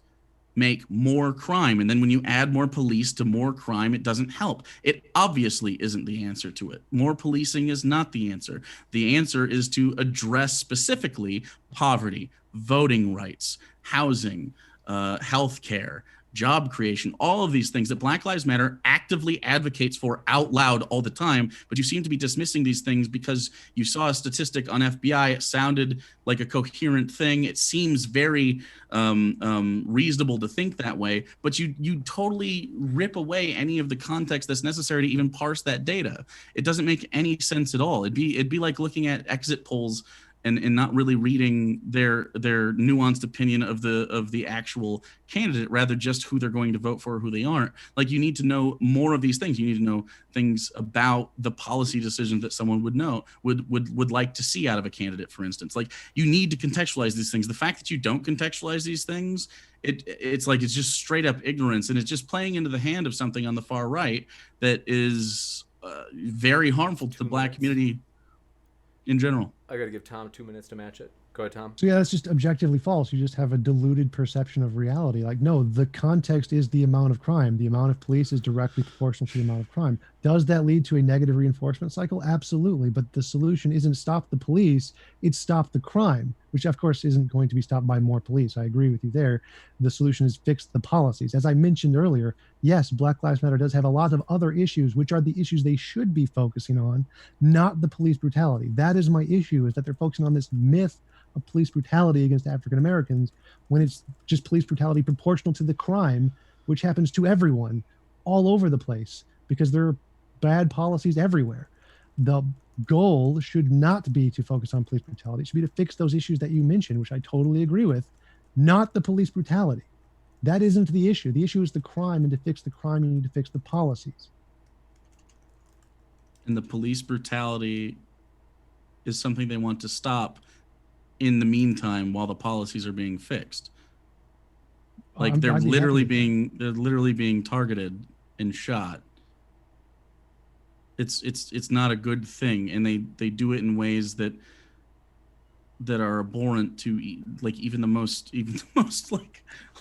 make more crime. And then when you add more police to more crime, it doesn't help. It obviously isn't the answer to it. More policing is not the answer. The answer is to address specifically poverty, voting rights, housing, healthcare, job creation, all of these things that Black Lives Matter actively advocates for out loud all the time. But you seem to be dismissing these things because you saw a statistic on FBI. It sounded like a coherent thing. It seems very reasonable to think that way, but you totally rip away any of the context that's necessary to even parse that data. It doesn't make any sense at all. It'd be like looking at exit polls and not really reading their nuanced opinion of the actual candidate, rather just who they're going to vote for or who they aren't. Like, you need to know more of these things. You need to know things about the policy decisions that someone would like to see out of a candidate, for instance. Like, you need to contextualize these things. The fact that you don't contextualize these things, it's like, it's just straight up ignorance, and it's just playing into the hand of something on the far right that is very harmful to the Black community in general.
I gotta give Tom 2 minutes to match it. Go ahead, Tom.
So yeah, that's just objectively false. You just have a diluted perception of reality. Like, no, the context is the amount of crime. The amount of police is directly proportional to the amount of crime. Does that lead to a negative reinforcement cycle? Absolutely. But the solution isn't stop the police, it's stop the crime, which of course isn't going to be stopped by more police. I agree with you there. The solution is fix the policies. As I mentioned earlier, yes, Black Lives Matter does have a lot of other issues, which are the issues they should be focusing on, not the police brutality. That is my issue, is that they're focusing on this myth of police brutality against African Americans when it's just police brutality proportional to the crime, which happens to everyone all over the place because there are bad policies everywhere. The goal should not be to focus on police brutality. It should be to fix those issues that you mentioned, which I totally agree with, not the police brutality. That isn't the issue. The issue is the crime, and to fix the crime, you need to fix the policies.
And the police brutality is something they want to stop in the meantime while the policies are being fixed. Like, they're literally being targeted and shot. It's not a good thing, and they do it in ways that are abhorrent to like even the most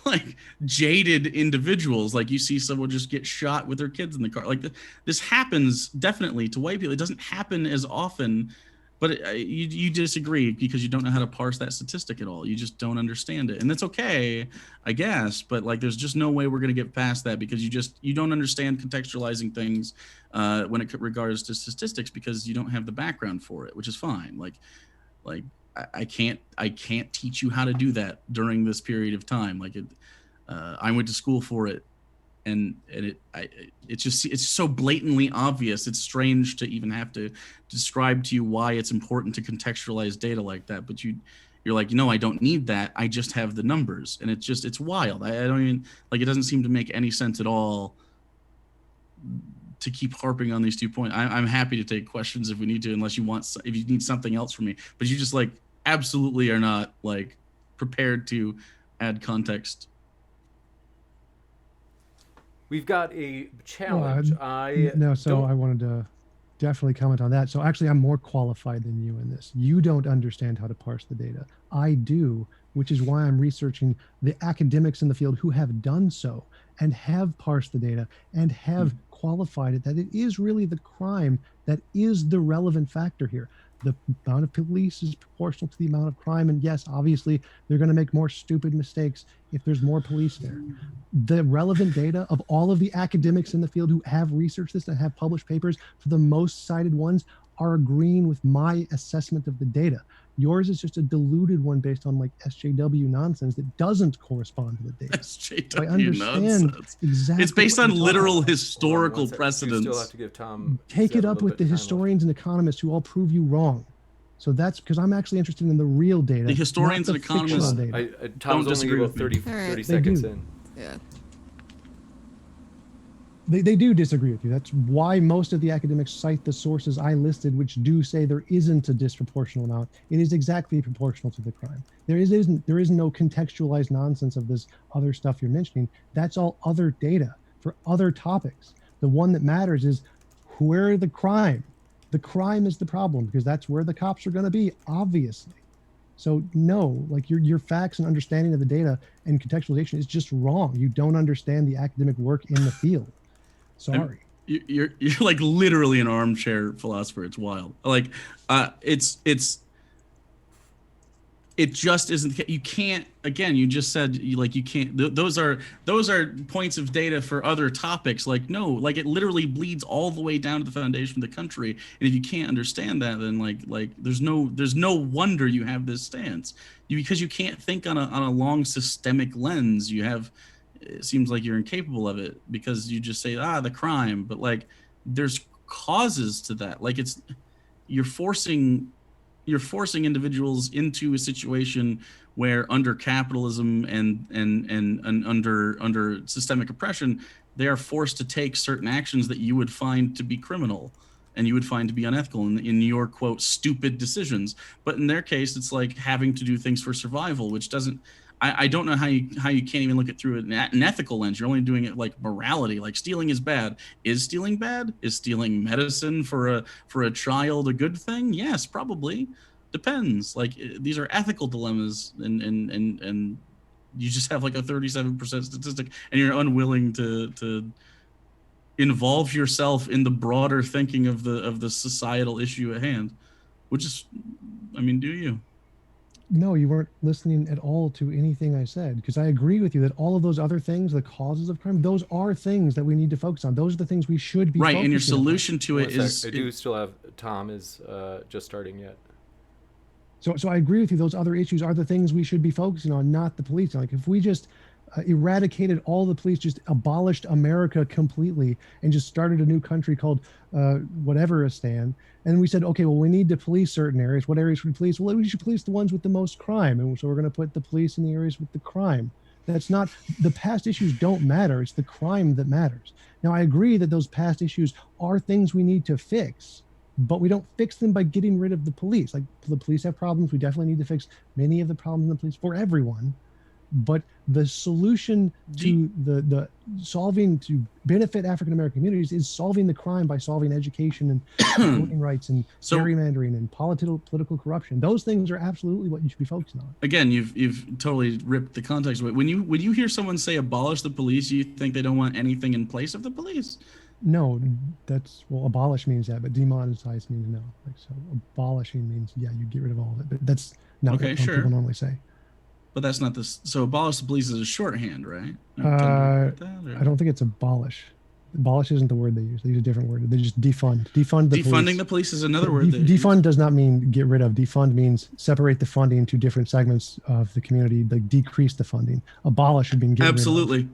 like jaded individuals. Like, you see someone just get shot with their kids in the car. Like, this happens definitely to white people. It doesn't happen as often, but you disagree because you don't know how to parse that statistic at all. You just don't understand it, and that's okay, I guess. But like, there's just no way we're gonna get past that because you don't understand contextualizing things when it regards to statistics because you don't have the background for it, which is fine. Like I can't teach you how to do that during this period of time. Like, I went to school for it, and it's so blatantly obvious. It's strange to even have to describe to you why it's important to contextualize data like that. But you're like, no, I don't need that. I just have the numbers, and it's wild. I don't even, like, it doesn't seem to make any sense at all to keep harping on these 2 points. I'm happy to take questions if we need to, if you need something else from me. But you just like absolutely are not like prepared to add context.
We've got a challenge.
I wanted to definitely comment on that. So actually, I'm more qualified than you in this. You don't understand how to parse the data. I do, which is why I'm researching the academics in the field who have done so and have parsed the data and have qualified it, that it is really the crime that is the relevant factor here. The amount of police is proportional to the amount of crime. And yes, obviously, they're going to make more stupid mistakes if there's more police there. The relevant data of all of the academics in the field who have researched this and have published papers, for the most cited ones, are agreeing with my assessment of the data. Yours is just a diluted one based on like SJW nonsense that doesn't correspond to the data.
SJW
I understand
nonsense.
exactly.
It's based on literal
Hold
historical
on 1 second.
precedents.
You still have to give Tom.
Take it up with the historians and economists who all prove you wrong. So that's because I'm actually interested in the real data.
The historians and economists
Tom's only about 30 seconds in.
Yeah.
They do disagree with you. That's why most of the academics cite the sources I listed, which do say there isn't a disproportional amount. It is exactly proportional to the crime. There is no contextualized nonsense of this other stuff you're mentioning. That's all other data for other topics. The one that matters is where the crime. The crime is the problem because that's where the cops are going to be, obviously. So no, like your facts and understanding of the data and contextualization is just wrong. You don't understand the academic work in the field. Sorry.
You're like literally an armchair philosopher. It's wild. Like it's it just isn't. You can't. Again, you just said you can't. Those are points of data for other topics. Like no, like it literally bleeds all the way down to the foundation of the country. And if you can't understand that, then like there's no wonder you have this stance. Because you can't think on a long systemic lens. It seems like you're incapable of it because you just say the crime, but like there's causes to that. Like you're forcing individuals into a situation where under capitalism and under systemic oppression, they are forced to take certain actions that you would find to be criminal and you would find to be unethical in your quote stupid decisions. But in their case, it's like having to do things for survival, which doesn't. I don't know how you can't even look at through an ethical lens. You're only doing it like morality. Like stealing is bad. Is stealing bad? Is stealing medicine for a child a good thing? Yes, probably. Depends. Like these are ethical dilemmas, and you just have like a 37% statistic, and you're unwilling to involve yourself in the broader thinking of the societal issue at hand, which is, I mean, do you?
No, you weren't listening at all to anything I said, because I agree with you that all of those other things, the causes of crime, those are things that we need to focus on. Those are the things we should be
right. And your
focusing
solution
on.
to it is
I do still have Tom is just starting yet.
So I agree with you. Those other issues are the things we should be focusing on, not the police. Like if we just eradicated all the police, just abolished America completely and just started a new country called whateveristan, and we said, okay, well, we need to police certain areas. What areas should we police? Well, we should police the ones with the most crime. And so we're going to put the police in the areas with the crime. That's not, the past issues don't matter. It's the crime that matters. Now, I agree that those past issues are things we need to fix, but we don't fix them by getting rid of the police. Like the police have problems. We definitely need to fix many of the problems in the police for everyone. But the solution to the solving to benefit African-American communities is solving the crime by solving education and voting rights and gerrymandering and political corruption. Those things are absolutely what you should be focusing on.
Again, you've totally ripped the context away. When you hear someone say abolish the police, you think they don't want anything in place of the police?
No, abolish means that, but demonetize means no. Like, so abolishing means, yeah, you get rid of all of it, but that's not what people normally say.
But that's not this. So abolish the police is a shorthand, right?
I don't think it's abolish. Abolish isn't the word they use. They use a different word. They just defund. Defund the police.
Defunding the police is another word.
Defund does not mean get rid of. Defund means separate the funding into different segments of the community, like decrease the funding. Abolish would mean get rid of.
Absolutely.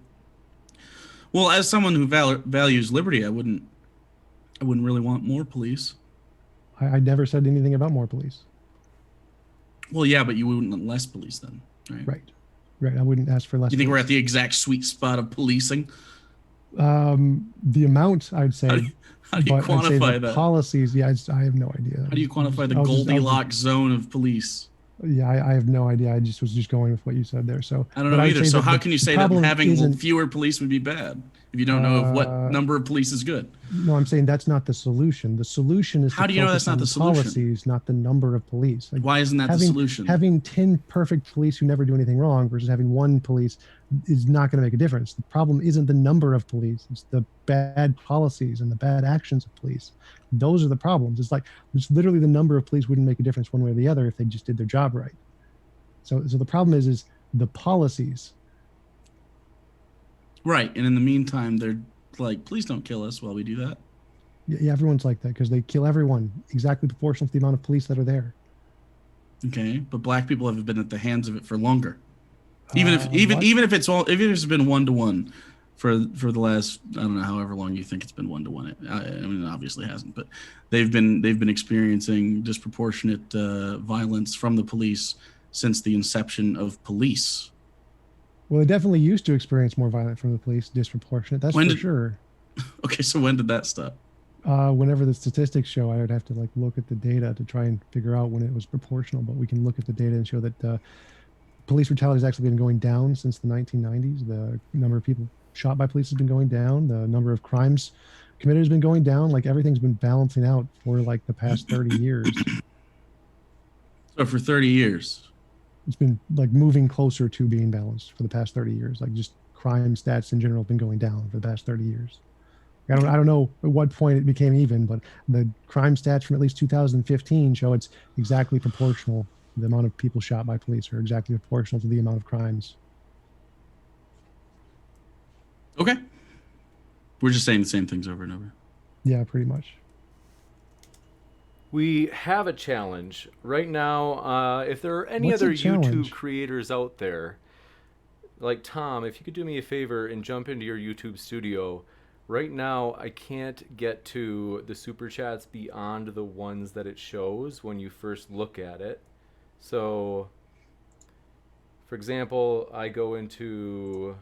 Well, as someone who values liberty, I wouldn't really want more police.
I never said anything about more police. Well,
yeah, but you wouldn't want less police then.
Right. I wouldn't ask for less.
You think we're at the exact sweet spot of policing?
The amount, I'd say.
How do you quantify that?
Policies, yeah, I have no idea.
How do you quantify the Goldilocks zone of police?
Yeah, I have no idea. I was just going with what you said there. So
I don't know either. So how can you say that having fewer police would be bad if you don't know what number of police is good?
No, I'm saying that's not the solution. The solution is
how do you know that's not the solution?
Policies, not the number of police.
Like why isn't that the solution?
Having 10 perfect police who never do anything wrong versus having one police is not going to make a difference. The problem isn't the number of police; it's the bad policies and the bad actions of police. Those are the problems. It's literally the number of police wouldn't make a difference one way or the other if they just did their job right. So the problem is the policies.
Right, and in the meantime, they're like, please don't kill us while we do that.
Yeah, everyone's like that because they kill everyone exactly proportional to the amount of police that are there.
Okay, but black people have been at the hands of it for longer. Even if it's been 1-to-1 for the last, I don't know, however long you think it's been 1-to-1. I mean, it obviously hasn't, but they've been experiencing disproportionate violence from the police since the inception of police.
Well, they definitely used to experience more violence from the police, disproportionate. That's for sure.
Okay, so when did that stop?
Whenever the statistics show, I would have to look at the data to try and figure out when it was proportional. But we can look at the data and show that police brutality has actually been going down since the 1990s. The number of people shot by police has been going down. The number of crimes committed has been going down. Like everything's been balancing out for like the past 30 years.
So for 30 years.
It's been like moving closer to being balanced for the past 30 years. Like just crime stats in general have been going down for the past 30 years. I don't know at what point it became even, but the crime stats from at least 2015 show it's exactly proportional The amount of people shot by police are exactly proportional to the amount of crimes.
Okay. We're just saying the same things over and over.
Yeah, pretty much.
We have a challenge right now. If there are any
What's a
other YouTube
challenge?
creators out there, like Tom, if you could do me a favor and jump into your YouTube studio. Right now, I can't get to the super chats beyond the ones that it shows when you first look at it. So, for example, I go into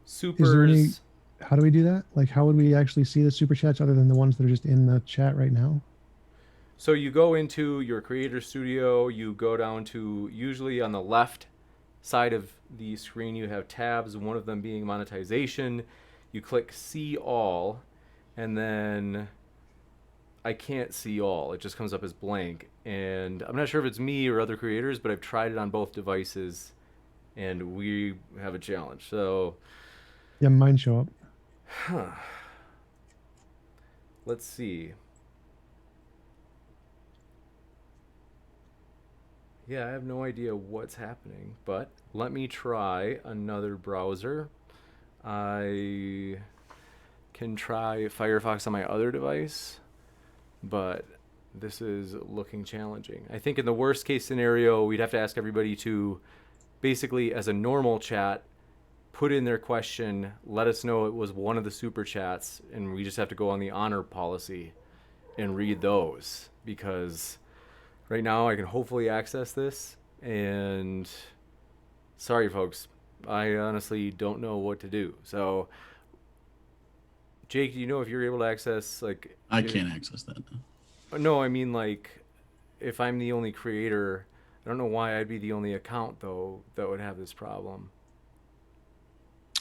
Is there any?
supers.
How do we do that? Like, how would we actually see the super chats other than the ones that are just in the chat right now?
So you go into your creator studio, you go down to, usually on the left side of the screen, you have tabs, one of them being monetization. You click see all, and then I can't see all. It just comes up as blank. And I'm not sure if it's me or other creators, but I've tried it on both devices, and we have a challenge. So,
Yeah, mine show up.
let's see. Yeah, I have no idea what's happening, but let me try another browser. I can try Firefox on my other device, but this is looking challenging. I think in the worst case scenario, we'd have to ask everybody to basically, as a normal chat, put in their question, let us know it was one of the super chats, and we just have to go on the honor policy and read those, because right now I can hopefully access this, and sorry folks, I honestly don't know what to do. So Jake, do you know if you're able to access, like,
I can't access that now.
no, I mean, like, if I'm the only creator, I don't know why I'd be the only account though that would have this problem.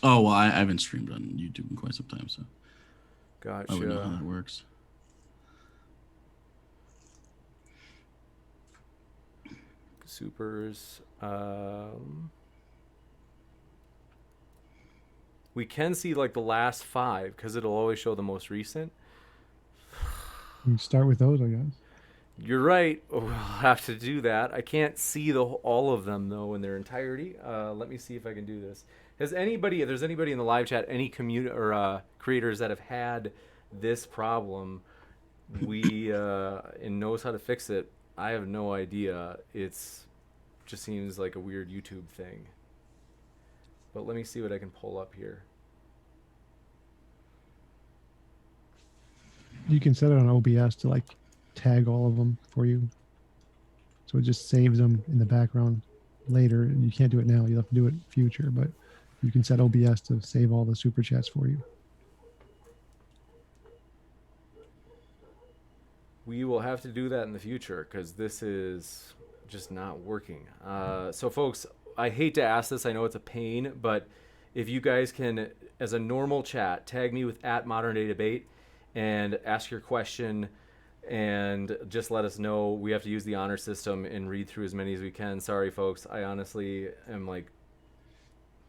Oh, well, I haven't streamed on YouTube in quite some time, so
Gotcha.
I would know how that works.
Supers. We can see like the last 5 because it'll always show the most recent.
You can start with those, I guess.
You're right. We'll have to do that. I can't see all of them though in their entirety. Let me see if I can do this. Has anybody, if there's anybody in the live chat, any community or creators that have had this problem, and knows how to fix it? I have no idea. It's just seems like a weird YouTube thing. But let me see what I can pull up here.
You can set it on OBS to like tag all of them for you. So it just saves them in the background later. You can't do it now. You'll have to do it in future, but you can set OBS to save all the super chats for you.
We will have to do that in the future because this is just not working. So folks, I hate to ask this. I know it's a pain, but if you guys can, as a normal chat, tag me with @ModernDayDebate and ask your question and just let us know. We have to use the honor system and read through as many as we can. Sorry, folks. I honestly am like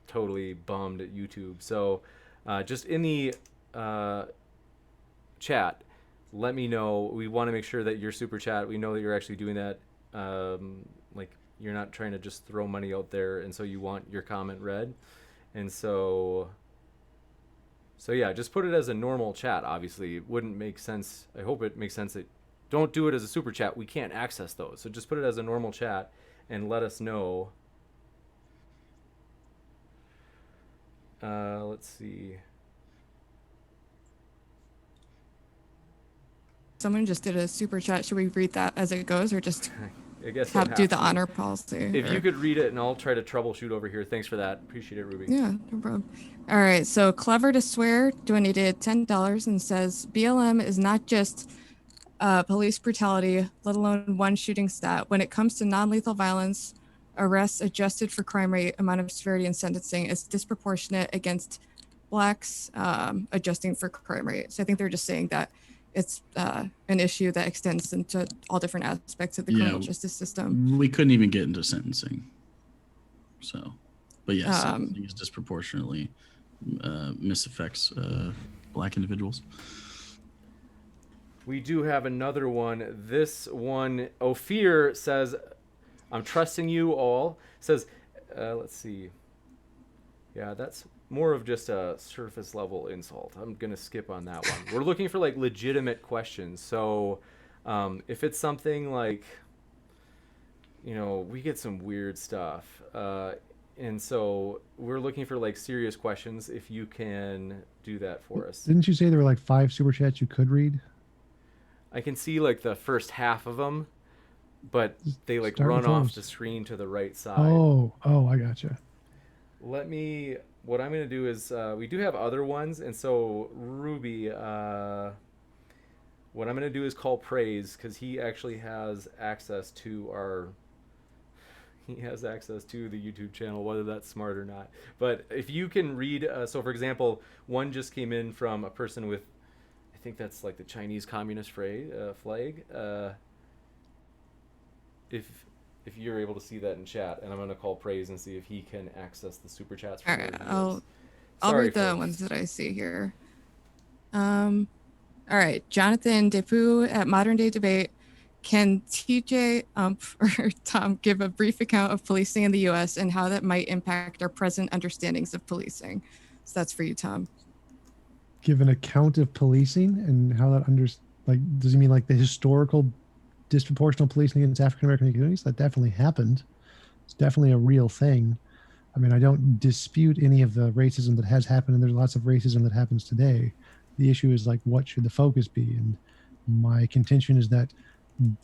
totally bummed at YouTube. So just in the chat, let me know. We want to make sure that your super chat, we know that you're actually doing that. Like you're not trying to just throw money out there, and so you want your comment read. And so yeah, just put it as a normal chat. Obviously, it wouldn't make sense. I hope it makes sense that don't do it as a super chat. We can't access those. So just put it as a normal chat and let us know. Let's see.
Someone just did a super chat. Should we read that as it goes, or just
I guess
do the honor policy?
If you could read it, and I'll try to troubleshoot over here. Thanks for that. Appreciate it, Ruby.
Yeah, no problem. All right, so Clever to Swear donated $10 and says BLM is not just police brutality, let alone one shooting stat. When it comes to non-lethal violence, arrests adjusted for crime rate, amount of severity, and sentencing is disproportionate against Blacks adjusting for crime rate. So I think they're just saying that it's an issue that extends into all different aspects of the criminal justice system.
We couldn't even get into sentencing. So, but yes, sentencing is disproportionately misaffects Black individuals.
We do have another one. This one, Ophir says, I'm trusting you all. Says, let's see. Yeah, that's more of just a surface level insult. I'm going to skip on that one. We're looking for like legitimate questions. So if it's something like, we get some weird stuff. And so we're looking for like serious questions. If you can do that for us.
Didn't you say there were like 5 super chats you could read?
I can see like the first half of them, but they like
Start
run
with
off
those.
the screen to the right side.
Oh, I gotcha.
What I'm going to do is, we do have other ones. And so Ruby, what I'm going to do is call Praise, because he actually has access to the YouTube channel, whether that's smart or not. But if you can read, so for example, one just came in from a person with, I think that's like the Chinese Communist flag. If you're able to see that in chat, and I'm going to call Praise and see if he can access the super chats.
All right, I'll read the ones that I see here. All right, Jonathan Depu at Modern Day Debate. Can TJump or Tom give a brief account of policing in the U.S. and how that might impact our present understandings of policing? So that's for you, Tom.
Give an account of policing and how that does he mean like the historical disproportional policing against African American communities? That definitely happened. It's definitely a real thing. I mean, I don't dispute any of the racism that has happened, and there's lots of racism that happens today. The issue is like, what should the focus be? And my contention is that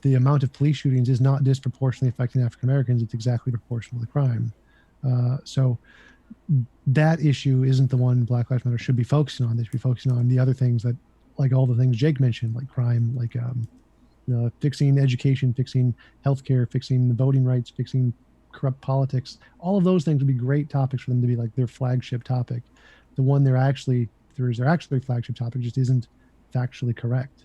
the amount of police shootings is not disproportionately affecting African Americans. It's exactly proportional to the crime. So that issue isn't the one Black Lives Matter should be focusing on. They should be focusing on the other things that, like all the things Jake mentioned, like crime, like fixing education, fixing healthcare, fixing the voting rights, fixing corrupt politics. All of those things would be great topics for them to be like their flagship topic. The one their actually flagship topic just isn't factually correct.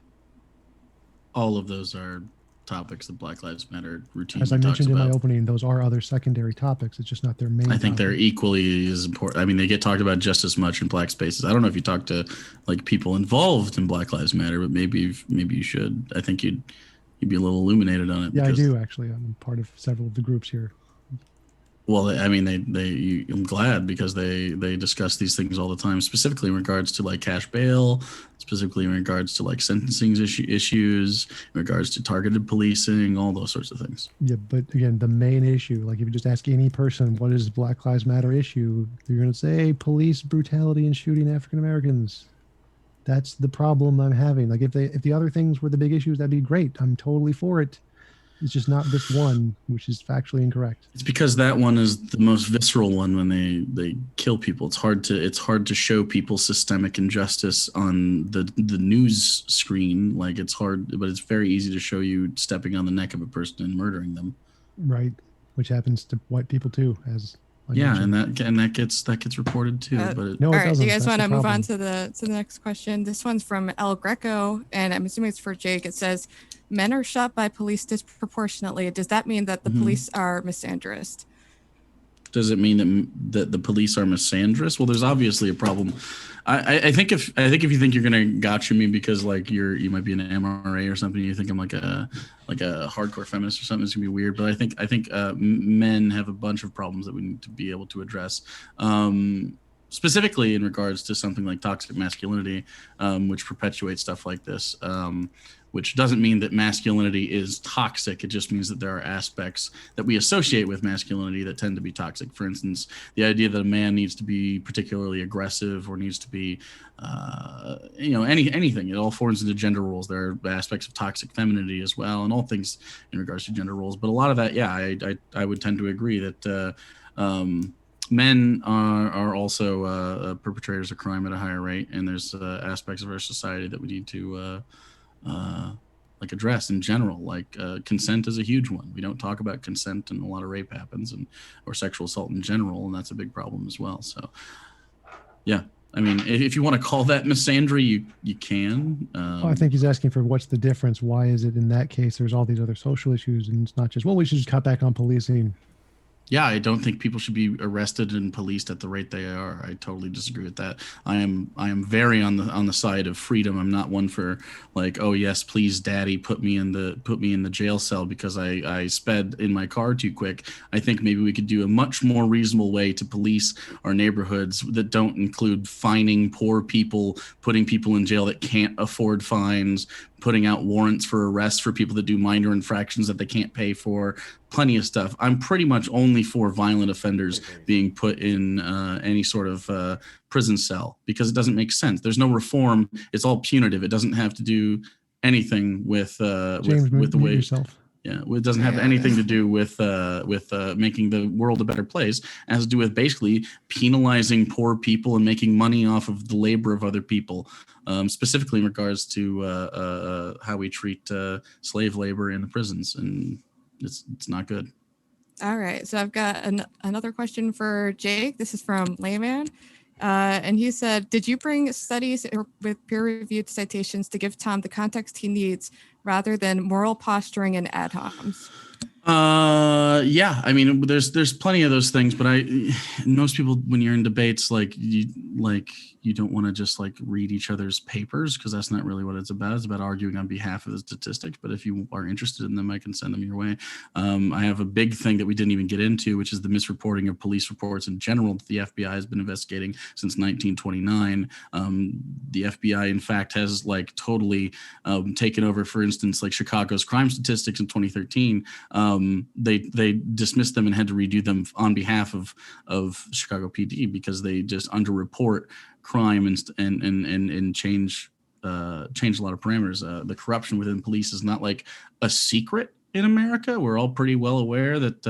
All of those are topics that Black Lives Matter routinely
As I mentioned in
talks
my
about.
opening, those are other secondary topics. It's just not their main.
I think
topic.
they're equally as important. I mean, they get talked about just as much in Black spaces. I don't know if you talk to like people involved in Black Lives Matter, but maybe you should. I think you'd be a little illuminated on it.
Yeah, I do actually. I'm part of several of the groups here.
Well, I mean, I'm glad because they discuss these things all the time, specifically in regards to like cash bail, specifically in regards to like sentencing issues, in regards to targeted policing, all those sorts of things.
Yeah, but again, the main issue, like if you just ask any person, what is Black Lives Matter issue? They're going to say police brutality and shooting African Americans. That's the problem I'm having. Like if the other things were the big issues, that'd be great. I'm totally for it. It's just not this one, which is factually incorrect.
It's because that one is the most visceral one when they kill people. It's hard to show people systemic injustice on the news screen. Like it's hard, but it's very easy to show you stepping on the neck of a person and murdering them.
Right, which happens to white people too, as
and that gets reported too. But
no,
all
it
right, do
doesn't.
you guys
That's
want to
the
move on
problem.
to the next question? This one's from El Greco, and I'm assuming it's for Jake. It says, "Men are shot by police disproportionately. Does that mean that the police are misandrist?"
Does it mean that the police are misandrous? Well, there's obviously a problem. I think if you think you're gonna gotcha me because like you might be an MRA or something, you think I'm like a hardcore feminist or something, it's gonna be weird. But I think men have a bunch of problems that we need to be able to address. Specifically in regards to something like toxic masculinity, which perpetuates stuff like this, which doesn't mean that masculinity is toxic. It just means that there are aspects that we associate with masculinity that tend to be toxic. For instance, the idea that a man needs to be particularly aggressive or needs to be, anything. It all falls into gender roles. There are aspects of toxic femininity as well, and all things in regards to gender roles. But a lot of that, I would tend to agree that men are also perpetrators of crime at a higher rate, and there's aspects of our society that we need to address in general. Like consent is a huge one. We don't talk about consent, and a lot of rape happens, or sexual assault in general, and that's a big problem as well. So, yeah. I mean, if you want to call that misandry, you can.
I think he's asking for what's the difference. Why is it in that case there's all these other social issues, and it's not just, well, we should just cut back on policing.
Yeah, I don't think people should be arrested and policed at the rate they are. I totally disagree with that. I am very on the side of freedom. I'm not one for like, oh yes, please, daddy, put me in the jail cell because I sped in my car too quick. I think maybe we could do a much more reasonable way to police our neighborhoods that don't include fining poor people, putting people in jail that can't afford fines, putting out warrants for arrest for people that do minor infractions that they can't pay for. Plenty of stuff. I'm pretty much only for violent offenders being put in any sort of prison cell because it doesn't make sense. There's no reform. It's all punitive. It doesn't have to do anything with
James,
with the
mute
way.
yourself.
Yeah, it doesn't have anything to do with making the world a better place. It has to do with basically penalizing poor people and making money off of the labor of other people, specifically in regards to how we treat slave labor in the prisons, and it's not good.
All right. So I've got another question for Jake. This is from Layman. And he said, did you bring studies with peer-reviewed citations to give Tom the context he needs rather than moral posturing and ad homs?
Yeah, I mean, there's plenty of those things, but most people, when you're in debates, you don't want to just like read each other's papers because that's not really what it's about. It's about arguing on behalf of the statistics. But if you are interested in them, I can send them your way. I have a big thing that we didn't even get into, which is the misreporting of police reports in general that the FBI has been investigating since 1929. The FBI, in fact, has like totally taken over, for instance, like Chicago's crime statistics in 2013. They dismissed them and had to redo them on behalf of Chicago PD because they just underreport crime and change a lot of parameters. The corruption within police is not like a secret in America. We're all pretty well aware that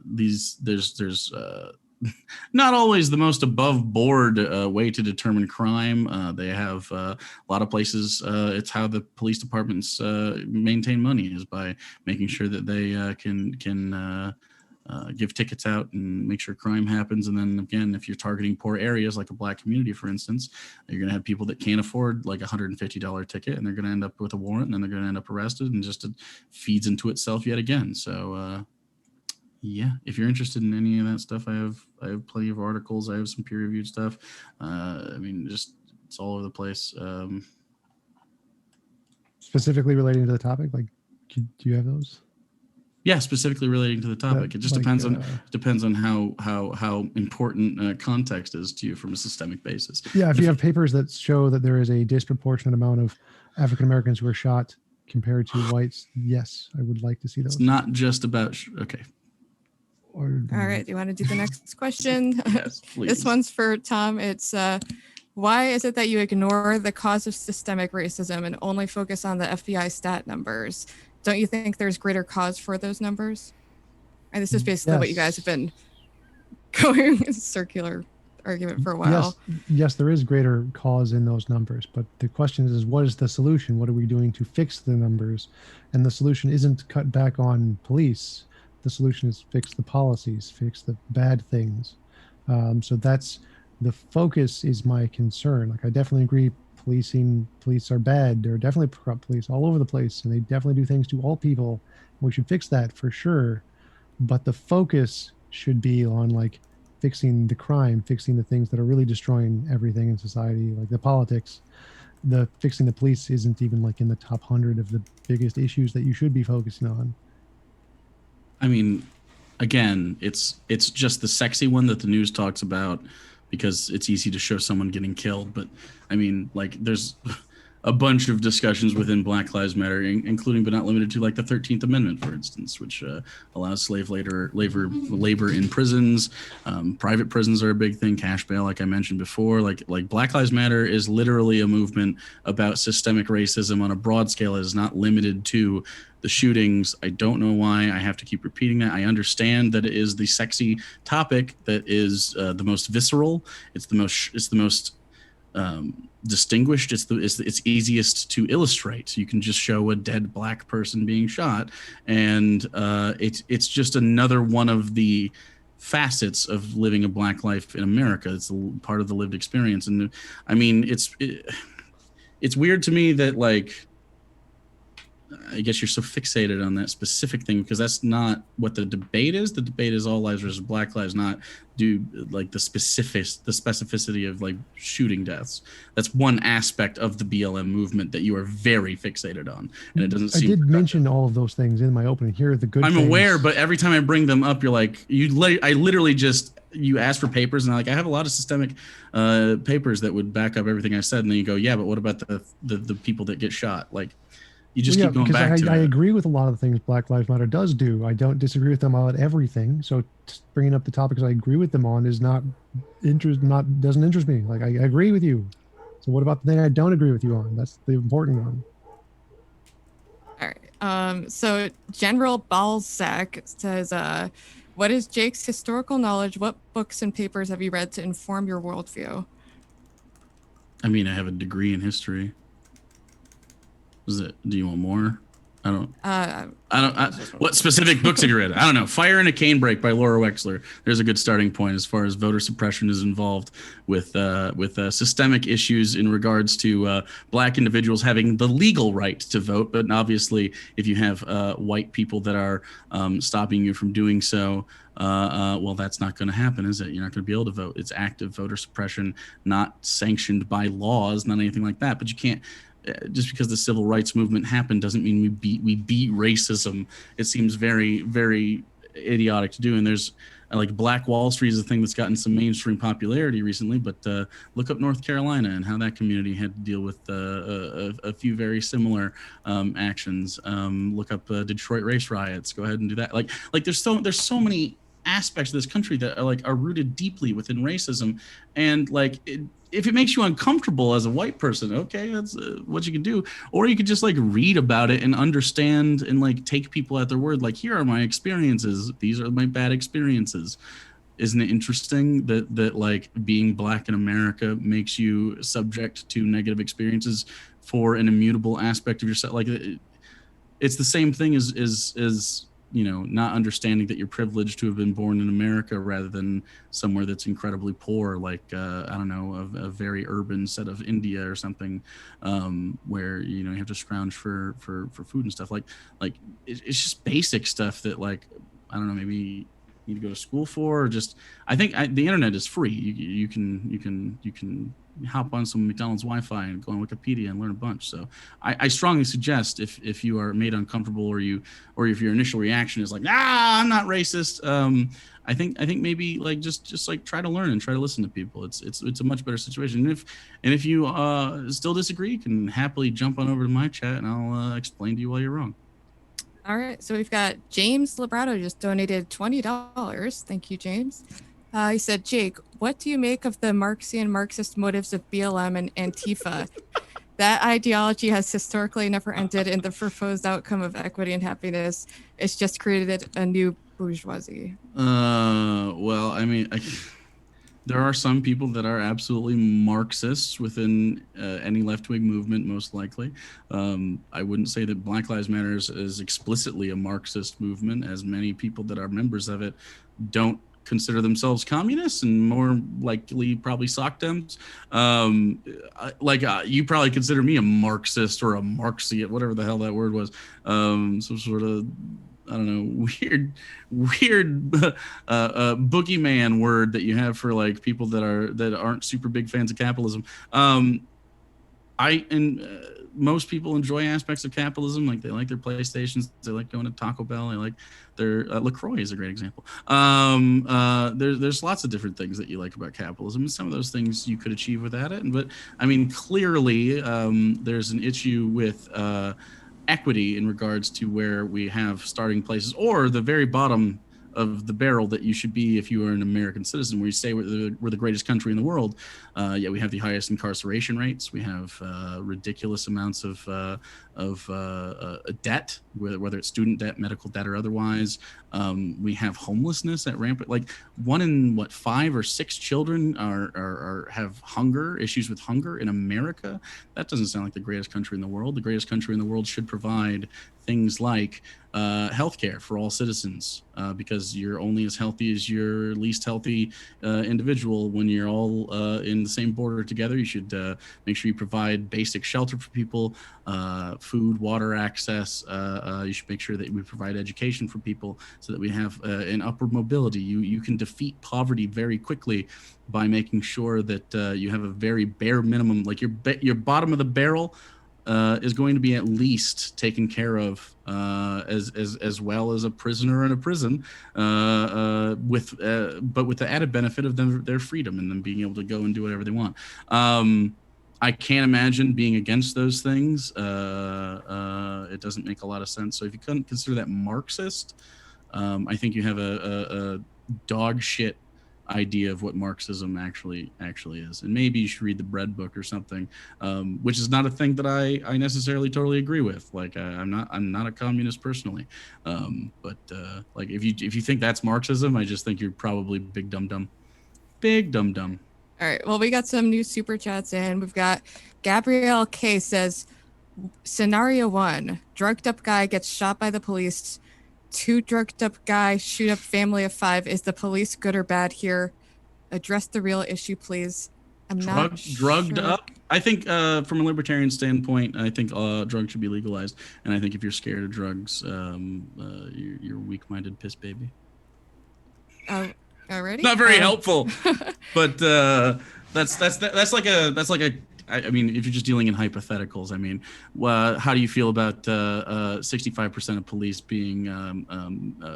there's not always the most above board way to determine crime. They have a lot of places. It's how the police departments maintain money is by making sure that they can give tickets out and make sure crime happens. And then again, if you're targeting poor areas like a black community, for instance, you're going to have people that can't afford like $150 ticket and they're going to end up with a warrant and then they're going to end up arrested, and just it feeds into itself yet again. So yeah, if you're interested in any of that stuff, I have plenty of articles. I have some peer-reviewed stuff. I mean, just it's all over the place.
Specifically relating to the topic, like, do you have those?
Yeah, specifically relating to the topic. It just depends on how important context is to you from a systemic basis.
Yeah, if you have papers that show that there is a disproportionate amount of African Americans who are shot compared to whites, yes, I would like to see those.
It's not just about okay.
All right, do you want to do the next question?
Yes, please.
This one's for Tom. It's why is it that you ignore the cause of systemic racism and only focus on the FBI stat numbers? Don't you think there's greater cause for those numbers? And this is basically what you guys have been going in circular argument for a while.
Yes, there is greater cause in those numbers, but the question is what is the solution? What are we doing to fix the numbers? And the solution isn't cut back on police. The solution is fix the policies, fix the bad things. So that's the focus is my concern. Like I definitely agree police are bad. There are definitely corrupt police all over the place, and they definitely do things to all people. We should fix that for sure. But the focus should be on like fixing the crime, fixing the things that are really destroying everything in society, like the politics. The fixing the police isn't even like in the top 100 of the biggest issues that you should be focusing on.
I mean, again, it's just the sexy one that the news talks about because it's easy to show someone getting killed. But I mean, like there's a bunch of discussions within Black Lives Matter, including but not limited to like the 13th Amendment, for instance, which allows slave labor in prisons. Private prisons are a big thing. Cash bail, like I mentioned before. Like Black Lives Matter is literally a movement about systemic racism on a broad scale. It is not limited to the shootings. I don't know why I have to keep repeating that. I understand that it is the sexy topic that is the most visceral. It's the most distinguished. It's easiest to illustrate. You can just show a dead black person being shot, and it's just another one of the facets of living a black life in America. It's part of the lived experience, and I mean, it's weird to me that like I guess you're so fixated on that specific thing because that's not what the debate is. The debate is all lives versus Black lives, not do like the specificity of like shooting deaths. That's one aspect of the BLM movement that you are very fixated on, and it doesn't seem.
I did
productive.
mention all of those things in my opening. Here are the good.
I'm
things.
aware, but every time I bring them up, you're like, I literally just, you ask for papers, and I'm like, I have a lot of systemic papers that would back up everything I said, and then you go, yeah, but what about the people that get shot? Like, you just keep going back to it.
I agree with a lot of the things Black Lives Matter does do. I don't disagree with them on everything. So bringing up the topics I agree with them on is doesn't interest me. Like I agree with you. So what about the thing I don't agree with you on? That's the important one.
All right. So General Balzac says, what is Jake's historical knowledge? What books and papers have you read to inform your worldview?
I mean, I have a degree in history. Do you want more? I don't. What specific books have you read? I don't know. Fire and a Canebrake by Laura Wexler. There's a good starting point as far as voter suppression is involved with systemic issues in regards to Black individuals having the legal right to vote. But obviously, if you have white people that are stopping you from doing so, well, that's not going to happen, is it? You're not going to be able to vote. It's active voter suppression, not sanctioned by laws, not anything like that. But you can't. Just because the civil rights movement happened doesn't mean we beat racism. It seems very, very idiotic to do. And there's like Black Wall Street is a thing that's gotten some mainstream popularity recently, but look up North Carolina and how that community had to deal with a few very similar actions. Look up Detroit race riots. Go ahead and do that. Like there's so many aspects of this country that are rooted deeply within racism, and if it makes you uncomfortable as a white person, okay, that's what you can do. Or you could just read about it and understand and take people at their word. Like, here are my experiences. These are my bad experiences. Isn't it interesting that being Black in America makes you subject to negative experiences for an immutable aspect of yourself? It's the same thing as not understanding that you're privileged to have been born in America rather than somewhere that's incredibly poor, I don't know, a very urban set of India or something, where you have to scrounge for food and stuff. It's just basic stuff that I don't know, maybe you need to go to school for, or just I think the internet is free. You can hop on some McDonald's Wi-Fi and go on Wikipedia and learn a bunch. So I strongly suggest if you are made uncomfortable or if your initial reaction is I'm not racist, I think maybe just try to learn and try to listen to people. It's a much better situation. And if you still disagree, you can happily jump on over to my chat and I'll explain to you why you're wrong.
All right, so we've got James Librato just donated $20. Thank you, James. He said, Jake, what do you make of the Marxist motives of BLM and Antifa? That ideology has historically never ended in the proposed outcome of equity and happiness. It's just created a new bourgeoisie.
Well, I mean, there are some people that are absolutely Marxists within any left-wing movement, most likely. I wouldn't say that Black Lives Matter is explicitly a Marxist movement, as many people that are members of it don't consider themselves communists and more likely probably sock dems. You probably consider me a Marxist or a Marxian, whatever the hell that word was. Some sort of, I don't know, weird boogeyman word that you have for people that aren't super big fans of capitalism. Most people enjoy aspects of capitalism. They like their PlayStations. They like going to Taco Bell. They like their LaCroix is a great example. There's lots of different things that you like about capitalism. And some of those things you could achieve without it. But I mean, clearly there's an issue with equity in regards to where we have starting places or the very bottom of the barrel that you should be if you are an American citizen, where you say we're the greatest country in the world. Yet we have the highest incarceration rates. We have ridiculous amounts of debt, whether it's student debt, medical debt, or otherwise. We have homelessness at rampant. 1 in 5 or 6 children have issues with hunger in America. That doesn't sound like the greatest country in the world. The greatest country in the world should provide things like healthcare for all citizens, because you're only as healthy as your least healthy individual. When you're all in the same border together, you should make sure you provide basic shelter for people, food, water access. You should make sure that we provide education for people so that we have an upward mobility. You can defeat poverty very quickly by making sure that you have a very bare minimum, like your bottom of the barrel is going to be at least taken care of as well as a prisoner in a prison, but with the added benefit of their freedom and them being able to go and do whatever they want. I can't imagine being against those things. It doesn't make a lot of sense. So if you couldn't consider that Marxist, I think you have a dog shit idea of what Marxism actually is. And maybe you should read the Bread Book or something, which is not a thing that I necessarily totally agree with. Like I'm not a communist personally, but like if you think that's Marxism, I just think you're probably big dum dum.
All right, well, we got some new super chats in. We've got Gabrielle K says, scenario 1, drugged up guy gets shot by the police. 2 drugged up guy shoot up family of 5. Is the police good or bad here? Address the real issue, please. I'm not
drugged
sure.
up. I think from a libertarian standpoint, I think drugs should be legalized. And I think if you're scared of drugs, you're a weak-minded piss baby.
Already?
Not very helpful, but that's like a. I mean, if you're just dealing in hypotheticals, I mean, how do you feel about 65% of police being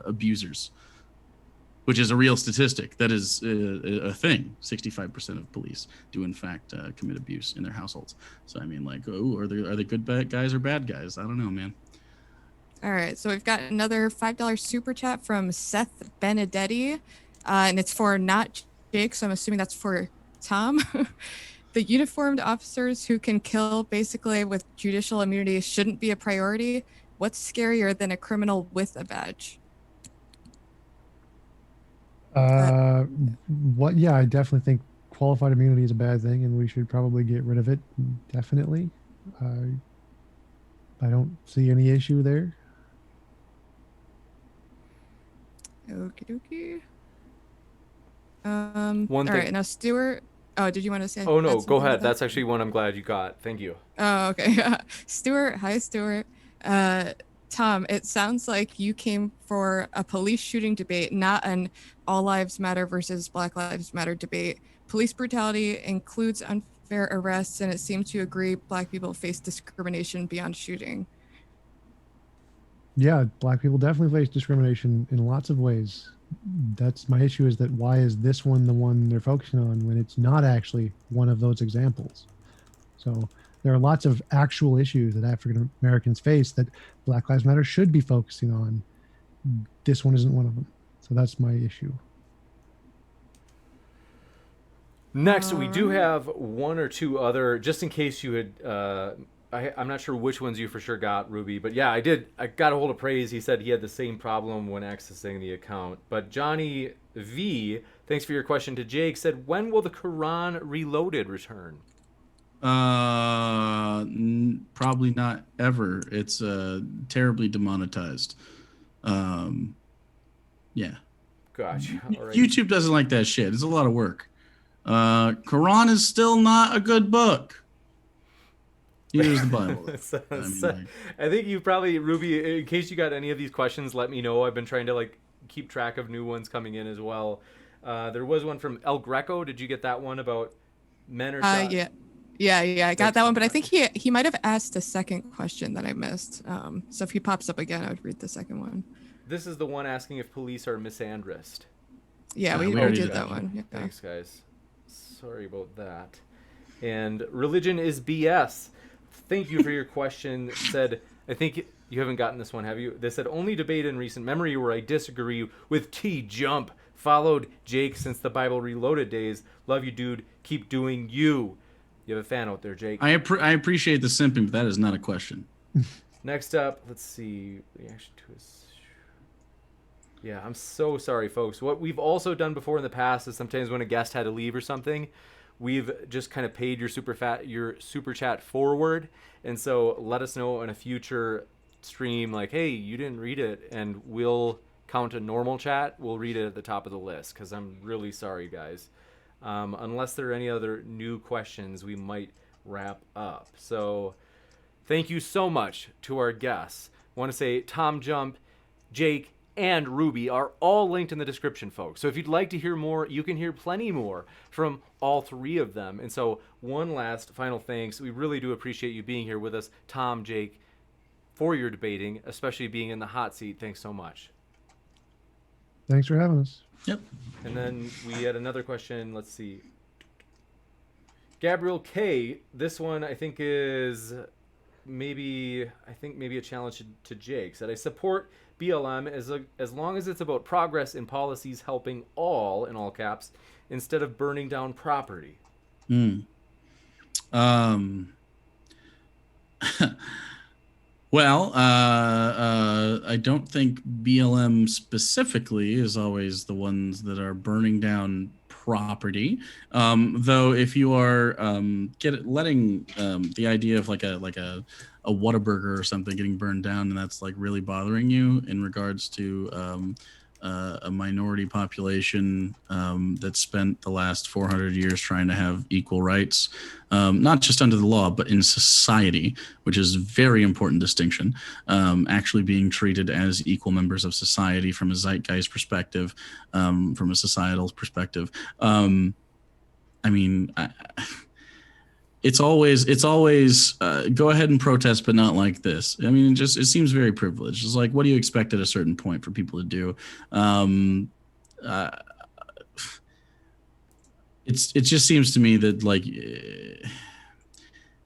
abusers, which is a real statistic? That is a thing. 65% of police do, in fact, commit abuse in their households. So, I mean, like, oh, are they good bad guys or bad guys? I don't know, man.
All right, so we've got another $5 super chat from Seth Benedetti, and it's for not Jake, so I'm assuming that's for Tom. The uniformed officers who can kill basically with judicial immunity shouldn't be a priority. What's scarier than a criminal with a badge?
Yeah, I definitely think qualified immunity is a bad thing, and we should probably get rid of it. Definitely. I don't see any issue there.
Okie dokie. All right, now Stuart. Oh, did you want to say?
Oh no, go ahead. That's actually one I'm glad you got. Thank you.
Oh, okay. Stuart, hi Stuart. Tom, it sounds like you came for a police shooting debate, not an all lives matter versus Black Lives Matter debate. Police brutality includes unfair arrests, and it seems to agree Black people face discrimination beyond shooting.
Yeah, Black people definitely face discrimination in lots of ways. That's my issue, is that why is this one the one they're focusing on when it's not actually one of those examples? So there are lots of actual issues that African Americans face that Black Lives Matter should be focusing on. This one isn't one of them. So that's my issue.
Next, we do have one or two other, just in case you had, I'm not sure which ones you for sure got, Ruby, but yeah, I got a hold of Praise. He said he had the same problem when accessing the account. But Johnny V, thanks for your question to Jake, said, when will the Quran Reloaded return?
Probably not ever. It's terribly demonetized. Yeah.
Gotcha. All right.
YouTube doesn't like that shit. It's a lot of work. Quran is still not a good book. Here's the Bible.
I think you probably, Ruby, in case you got any of these questions, let me know. I've been trying to keep track of new ones coming in as well. There was one from El Greco. Did you get that one about men or shot?
Yeah, I got that one, but I think he might have asked a second question that I missed. So if he pops up again, I would read the second one.
This is the one asking if police are misandrist.
Yeah, we already did that one. Yeah.
Thanks, guys. Sorry about that. And religion is BS. Thank you for your question. Said, I think you haven't gotten this one, have you? They said, only debate in recent memory where I disagree with TJump. Followed Jake since the Bible Reloaded days. Love you, dude. Keep doing you. You have a fan out there, Jake.
I appreciate the simping, but that is not a question.
Next up, let's see. Reaction to his... Yeah, I'm so sorry, folks. What we've also done before in the past is sometimes when a guest had to leave or something, we've just kind of paid your super chat forward. And so let us know in a future stream like, hey, you didn't read it, and we'll count a normal chat. We'll read it at the top of the list, because I'm really sorry, guys. Unless there are any other new questions, we might wrap up. So thank you so much to our guests. I want to say TJump, Jake, and Ruby are all linked in the description, folks. So if you'd like to hear more, you can hear plenty more from all three of them. And so one last final thanks. We really do appreciate you being here with us, Tom, Jake, for your debating, especially being in the hot seat. Thanks so much.
Thanks for having us.
Yep.
And then we had another question. Let's see. Gabriel K. This one I think is maybe a challenge to Jake. Said, I support BLM as long as it's about progress in policies helping all, in all caps, instead of burning down property.
Well, I don't think BLM specifically is always the ones that are burning down property. Though if you are letting the idea of like a Whataburger or something getting burned down, and that's like really bothering you in regards to a minority population that spent the last 400 years trying to have equal rights, not just under the law, but in society, which is a very important distinction, actually being treated as equal members of society from a zeitgeist perspective, from a societal perspective. It's always go ahead and protest, but not like this. I mean, it seems very privileged. It's like, what do you expect at a certain point for people to do? It just seems to me that like,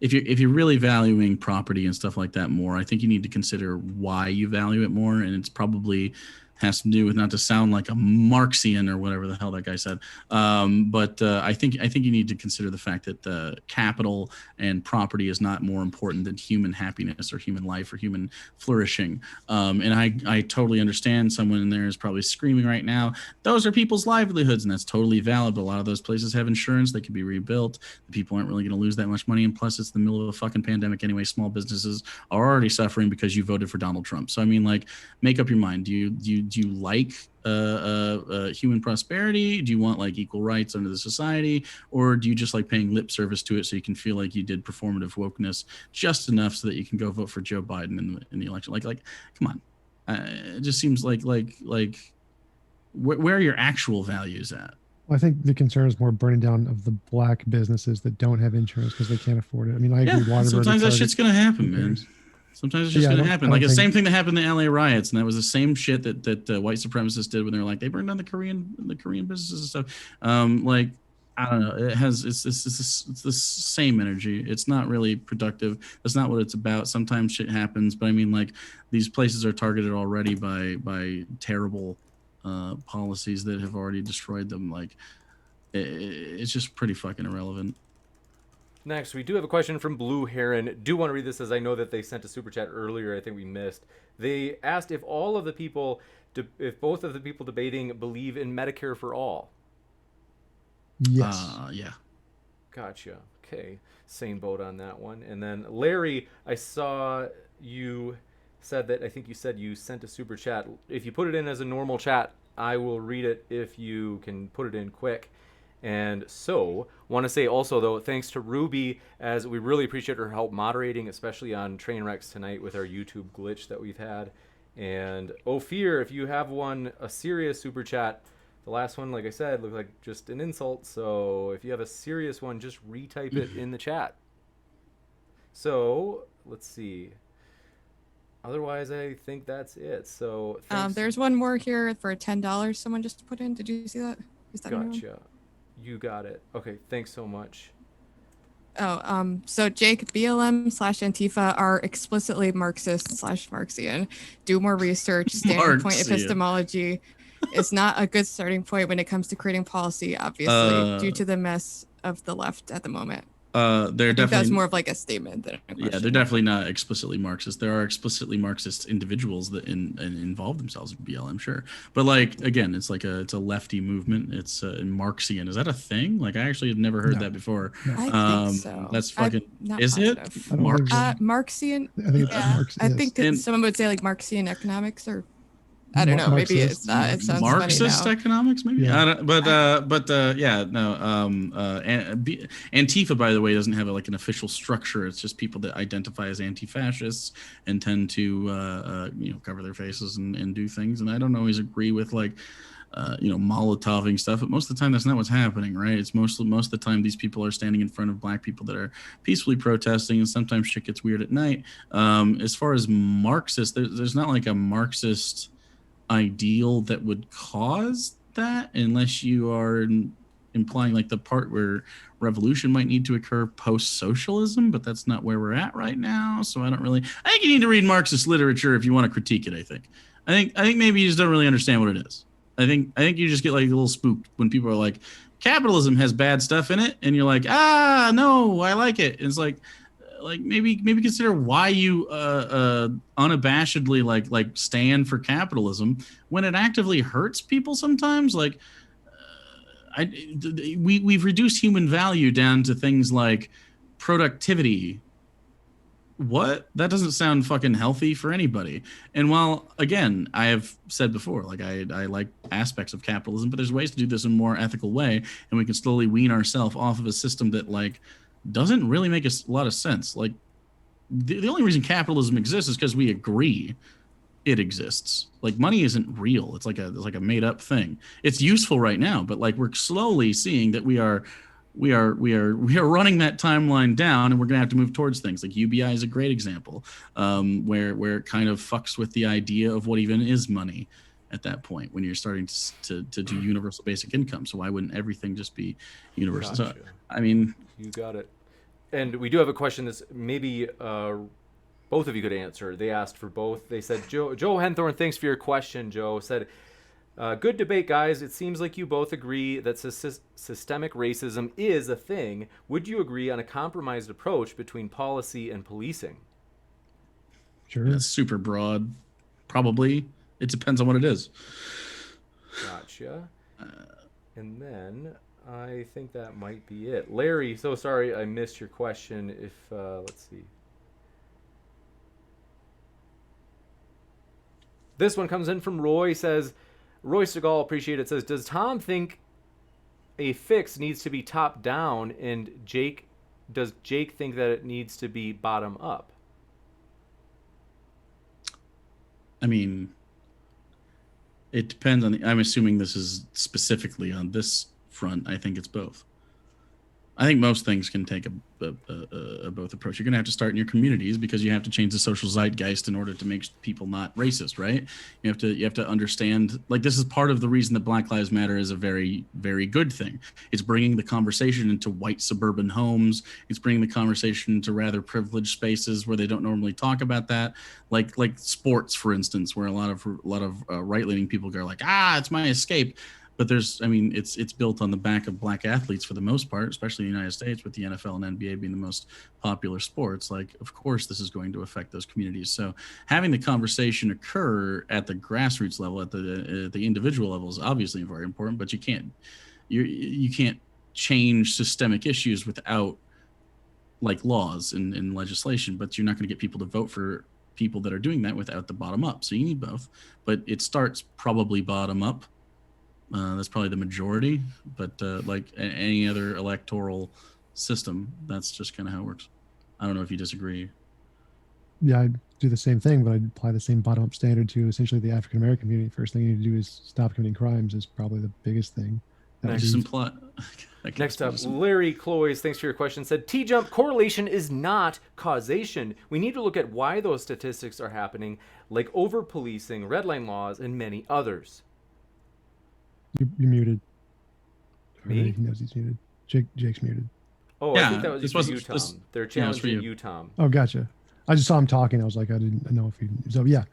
if you're really valuing property and stuff like that more, I think you need to consider why you value it more, and it's probably has to do with, not to sound like a Marxian or whatever the hell that guy said, but I think you need to consider the fact that capital and property is not more important than human happiness or human life or human flourishing. And I totally understand someone in there is probably screaming right now, those are people's livelihoods, and that's totally valid. But a lot of those places have insurance; they can be rebuilt. The people aren't really going to lose that much money, and plus, it's the middle of a fucking pandemic anyway. Small businesses are already suffering because you voted for Donald Trump. So I mean, like, make up your mind. Do you like human prosperity? Do you want like equal rights under the society, or do you just like paying lip service to it so you can feel like you did performative wokeness just enough so that you can go vote for Joe Biden in the election? Like, come on. It just seems like where are your actual values at?
Well, I think the concern is more burning down of the black businesses that don't have insurance because they can't afford it. I mean, I agree.
Yeah, sometimes that shit's gonna happen, man. Sometimes it's just going to happen. Like the same thing that happened in the LA riots, and that was the same shit that white supremacists did when they were like, they burned down the Korean businesses and stuff. Like, I don't know. It's the same energy. It's not really productive. That's not what it's about. Sometimes shit happens, but I mean, like, these places are targeted already by terrible policies that have already destroyed them. Like, it's just pretty fucking irrelevant.
Next, we do have a question from Blue Heron. Do want to read this, as I know that they sent a super chat earlier. I think we missed. They asked if both of the people debating believe in Medicare for all.
Yes.
Yeah.
Gotcha. Okay. Same boat on that one. And then Larry, I saw you said that, I think you said you sent a super chat. If you put it in as a normal chat, I will read it if you can put it in quick. And so, want to say also, though, thanks to Ruby, as we really appreciate her help moderating, especially on Trainwrecks tonight with our YouTube glitch that we've had. And Ophir, if you have a serious super chat, the last one, like I said, looked like just an insult. So if you have a serious one, just retype it in the chat. So, let's see. Otherwise, I think that's it. So
there's one more here for $10 someone just put in. Did you see that? Is that
gotcha.
Anyone?
You got it. Okay, thanks so much.
So Jake, BLM/Antifa are explicitly Marxist/Marxian. Do more research. Standard point epistemology is not a good starting point when it comes to creating policy, obviously, due to the mess of the left at the moment.
They're
I think
definitely
that's more of like a statement than a question.
Yeah, they're definitely not explicitly Marxist. There are explicitly Marxist individuals that involve themselves in BLM, sure. But like again, it's a lefty movement. It's Marxian. Is that a thing? Like I actually have never heard
No.
that before.
No.
I think so.
That's
I'm
fucking.
not
Is it
positive.
I don't think so.
Marxian.
I think it's
Yeah,
Marxist.
I think that
And-
someone would say like Marxian economics, or I don't know. Maybe it's
Marxist.
not. It sounds
Marxist
funny now.
economics, maybe.
Yeah.
I don't, but yeah, no. Antifa, by the way, doesn't have like an official structure. It's just people that identify as anti-fascists and tend to cover their faces and do things. And I don't always agree with like Molotoving stuff, but most of the time that's not what's happening, right? It's most of the time these people are standing in front of black people that are peacefully protesting, and sometimes shit gets weird at night. As far as Marxist, there's not like a Marxist ideal that would cause that, unless you are implying like the part where revolution might need to occur post-socialism, but that's not where we're at right now. So I think you need to read Marxist literature if you want to critique it. I think maybe you just don't really understand what it is. I think you just get like a little spooked when people are like, capitalism has bad stuff in it, and you're like, no, I like it. And it's like maybe consider why you unabashedly like stand for capitalism when it actively hurts people sometimes. Like we've reduced human value down to things like productivity. What? That doesn't sound fucking healthy for anybody. And while, again, I have said before, like I like aspects of capitalism, but there's ways to do this in a more ethical way, and we can slowly wean ourselves off of a system that like doesn't really make a lot of sense. Like the only reason capitalism exists is because we agree it exists. Like money isn't real. It's like a made up thing. It's useful right now, but like we're slowly seeing that we are running that timeline down, and we're gonna have to move towards things like UBI is a great example, where it kind of fucks with the idea of what even is money at that point when you're starting to do universal basic income. So why wouldn't everything just be universal?
Gotcha.
So I mean,
you got it. And we do have a question that's maybe both of you could answer. They asked for both. They said, Joe Henthorne, thanks for your question. Joe said, good debate, guys. It seems like you both agree that systemic racism is a thing. Would you agree on a compromised approach between policy and policing?
Sure.
that's super broad. Probably. It depends on what it is.
Gotcha. And then I think that might be it. Larry, so sorry I missed your question. If let's see. This one comes in from Roy. Says, Roy Segal, appreciate it. Says, does Tom think a fix needs to be top down, and does Jake think that it needs to be bottom up?
I mean, it depends on I'm assuming this is specifically on this front. I think it's both. I think most things can take a both approach. You're going to have to start in your communities because you have to change the social zeitgeist in order to make people not racist, right? You have to understand, like, this is part of the reason that Black Lives Matter is a very, very good thing. It's bringing the conversation into white suburban homes. It's bringing the conversation into rather privileged spaces where they don't normally talk about that, like sports, for instance, where a lot of right-leaning people go like, it's my escape. But it's built on the back of black athletes for the most part, especially in the United States, with the NFL and NBA being the most popular sports. Like, of course, this is going to affect those communities. So having the conversation occur at the grassroots level, at the individual level, is obviously very important. But you can't change systemic issues without like laws and legislation. But you're not going to get people to vote for people that are doing that without the bottom up. So you need both. But it starts probably bottom up. That's probably the majority, but like any other electoral system, that's just kind of how it works. I don't know if you disagree.
Yeah, I'd do the same thing, but I'd apply the same bottom-up standard to essentially the African American community. First thing you need to do is stop committing crimes is probably the biggest thing.
Next up, Larry Cloys, thanks for your question, said, TJump, correlation is not causation. We need to look at why those statistics are happening, like over-policing, red line laws, and many others.
You're muted.
Me?
He knows he's muted. Jake's muted.
Oh,
yeah,
I think that was for you, Tom. They're challenging you, Tom.
Oh, gotcha. I just saw him talking. I was like, I didn't know if he... So, yeah.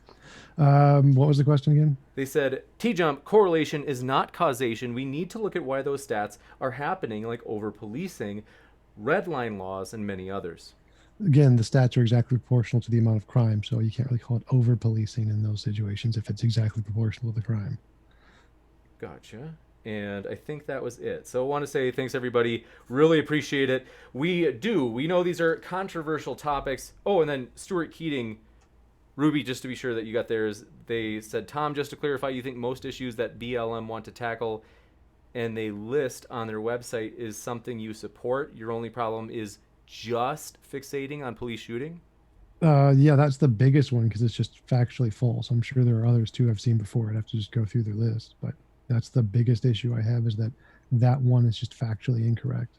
What was the question again?
They said, TJump, correlation is not causation. We need to look at why those stats are happening, like over-policing, red line laws, and many others.
Again, the stats are exactly proportional to the amount of crime, so you can't really call it over policing in those situations if it's exactly proportional to the crime.
Gotcha. And I think that was it. So I want to say thanks, everybody. Really appreciate it. We know these are controversial topics. Oh, and then Stuart Keating, Ruby, just to be sure that you got theirs, they said, Tom, just to clarify, you think most issues that BLM want to tackle and they list on their website is something you support? Your only problem is just fixating on police shooting?
Yeah, that's the biggest one because it's just factually false. I'm sure there are others too I've seen before. I'd have to just go through their list, but that's the biggest issue I have is that one is just factually incorrect.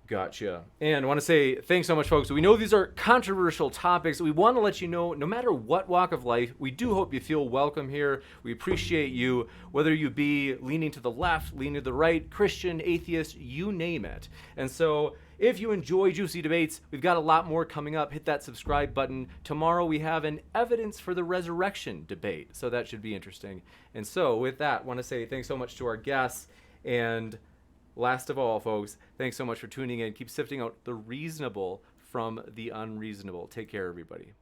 Gotcha. And I want to say thanks so much, folks. We know these are controversial topics. We want to let you know, no matter what walk of life, we do hope you feel welcome here. We appreciate you, whether you be leaning to the left, leaning to the right, Christian, atheist, you name it. And so if you enjoy Juicy Debates, we've got a lot more coming up. Hit that subscribe button. Tomorrow we have an evidence for the resurrection debate, so that should be interesting. And so with that, I want to say thanks so much to our guests. And last of all, folks, thanks so much for tuning in. Keep sifting out the reasonable from the unreasonable. Take care, everybody.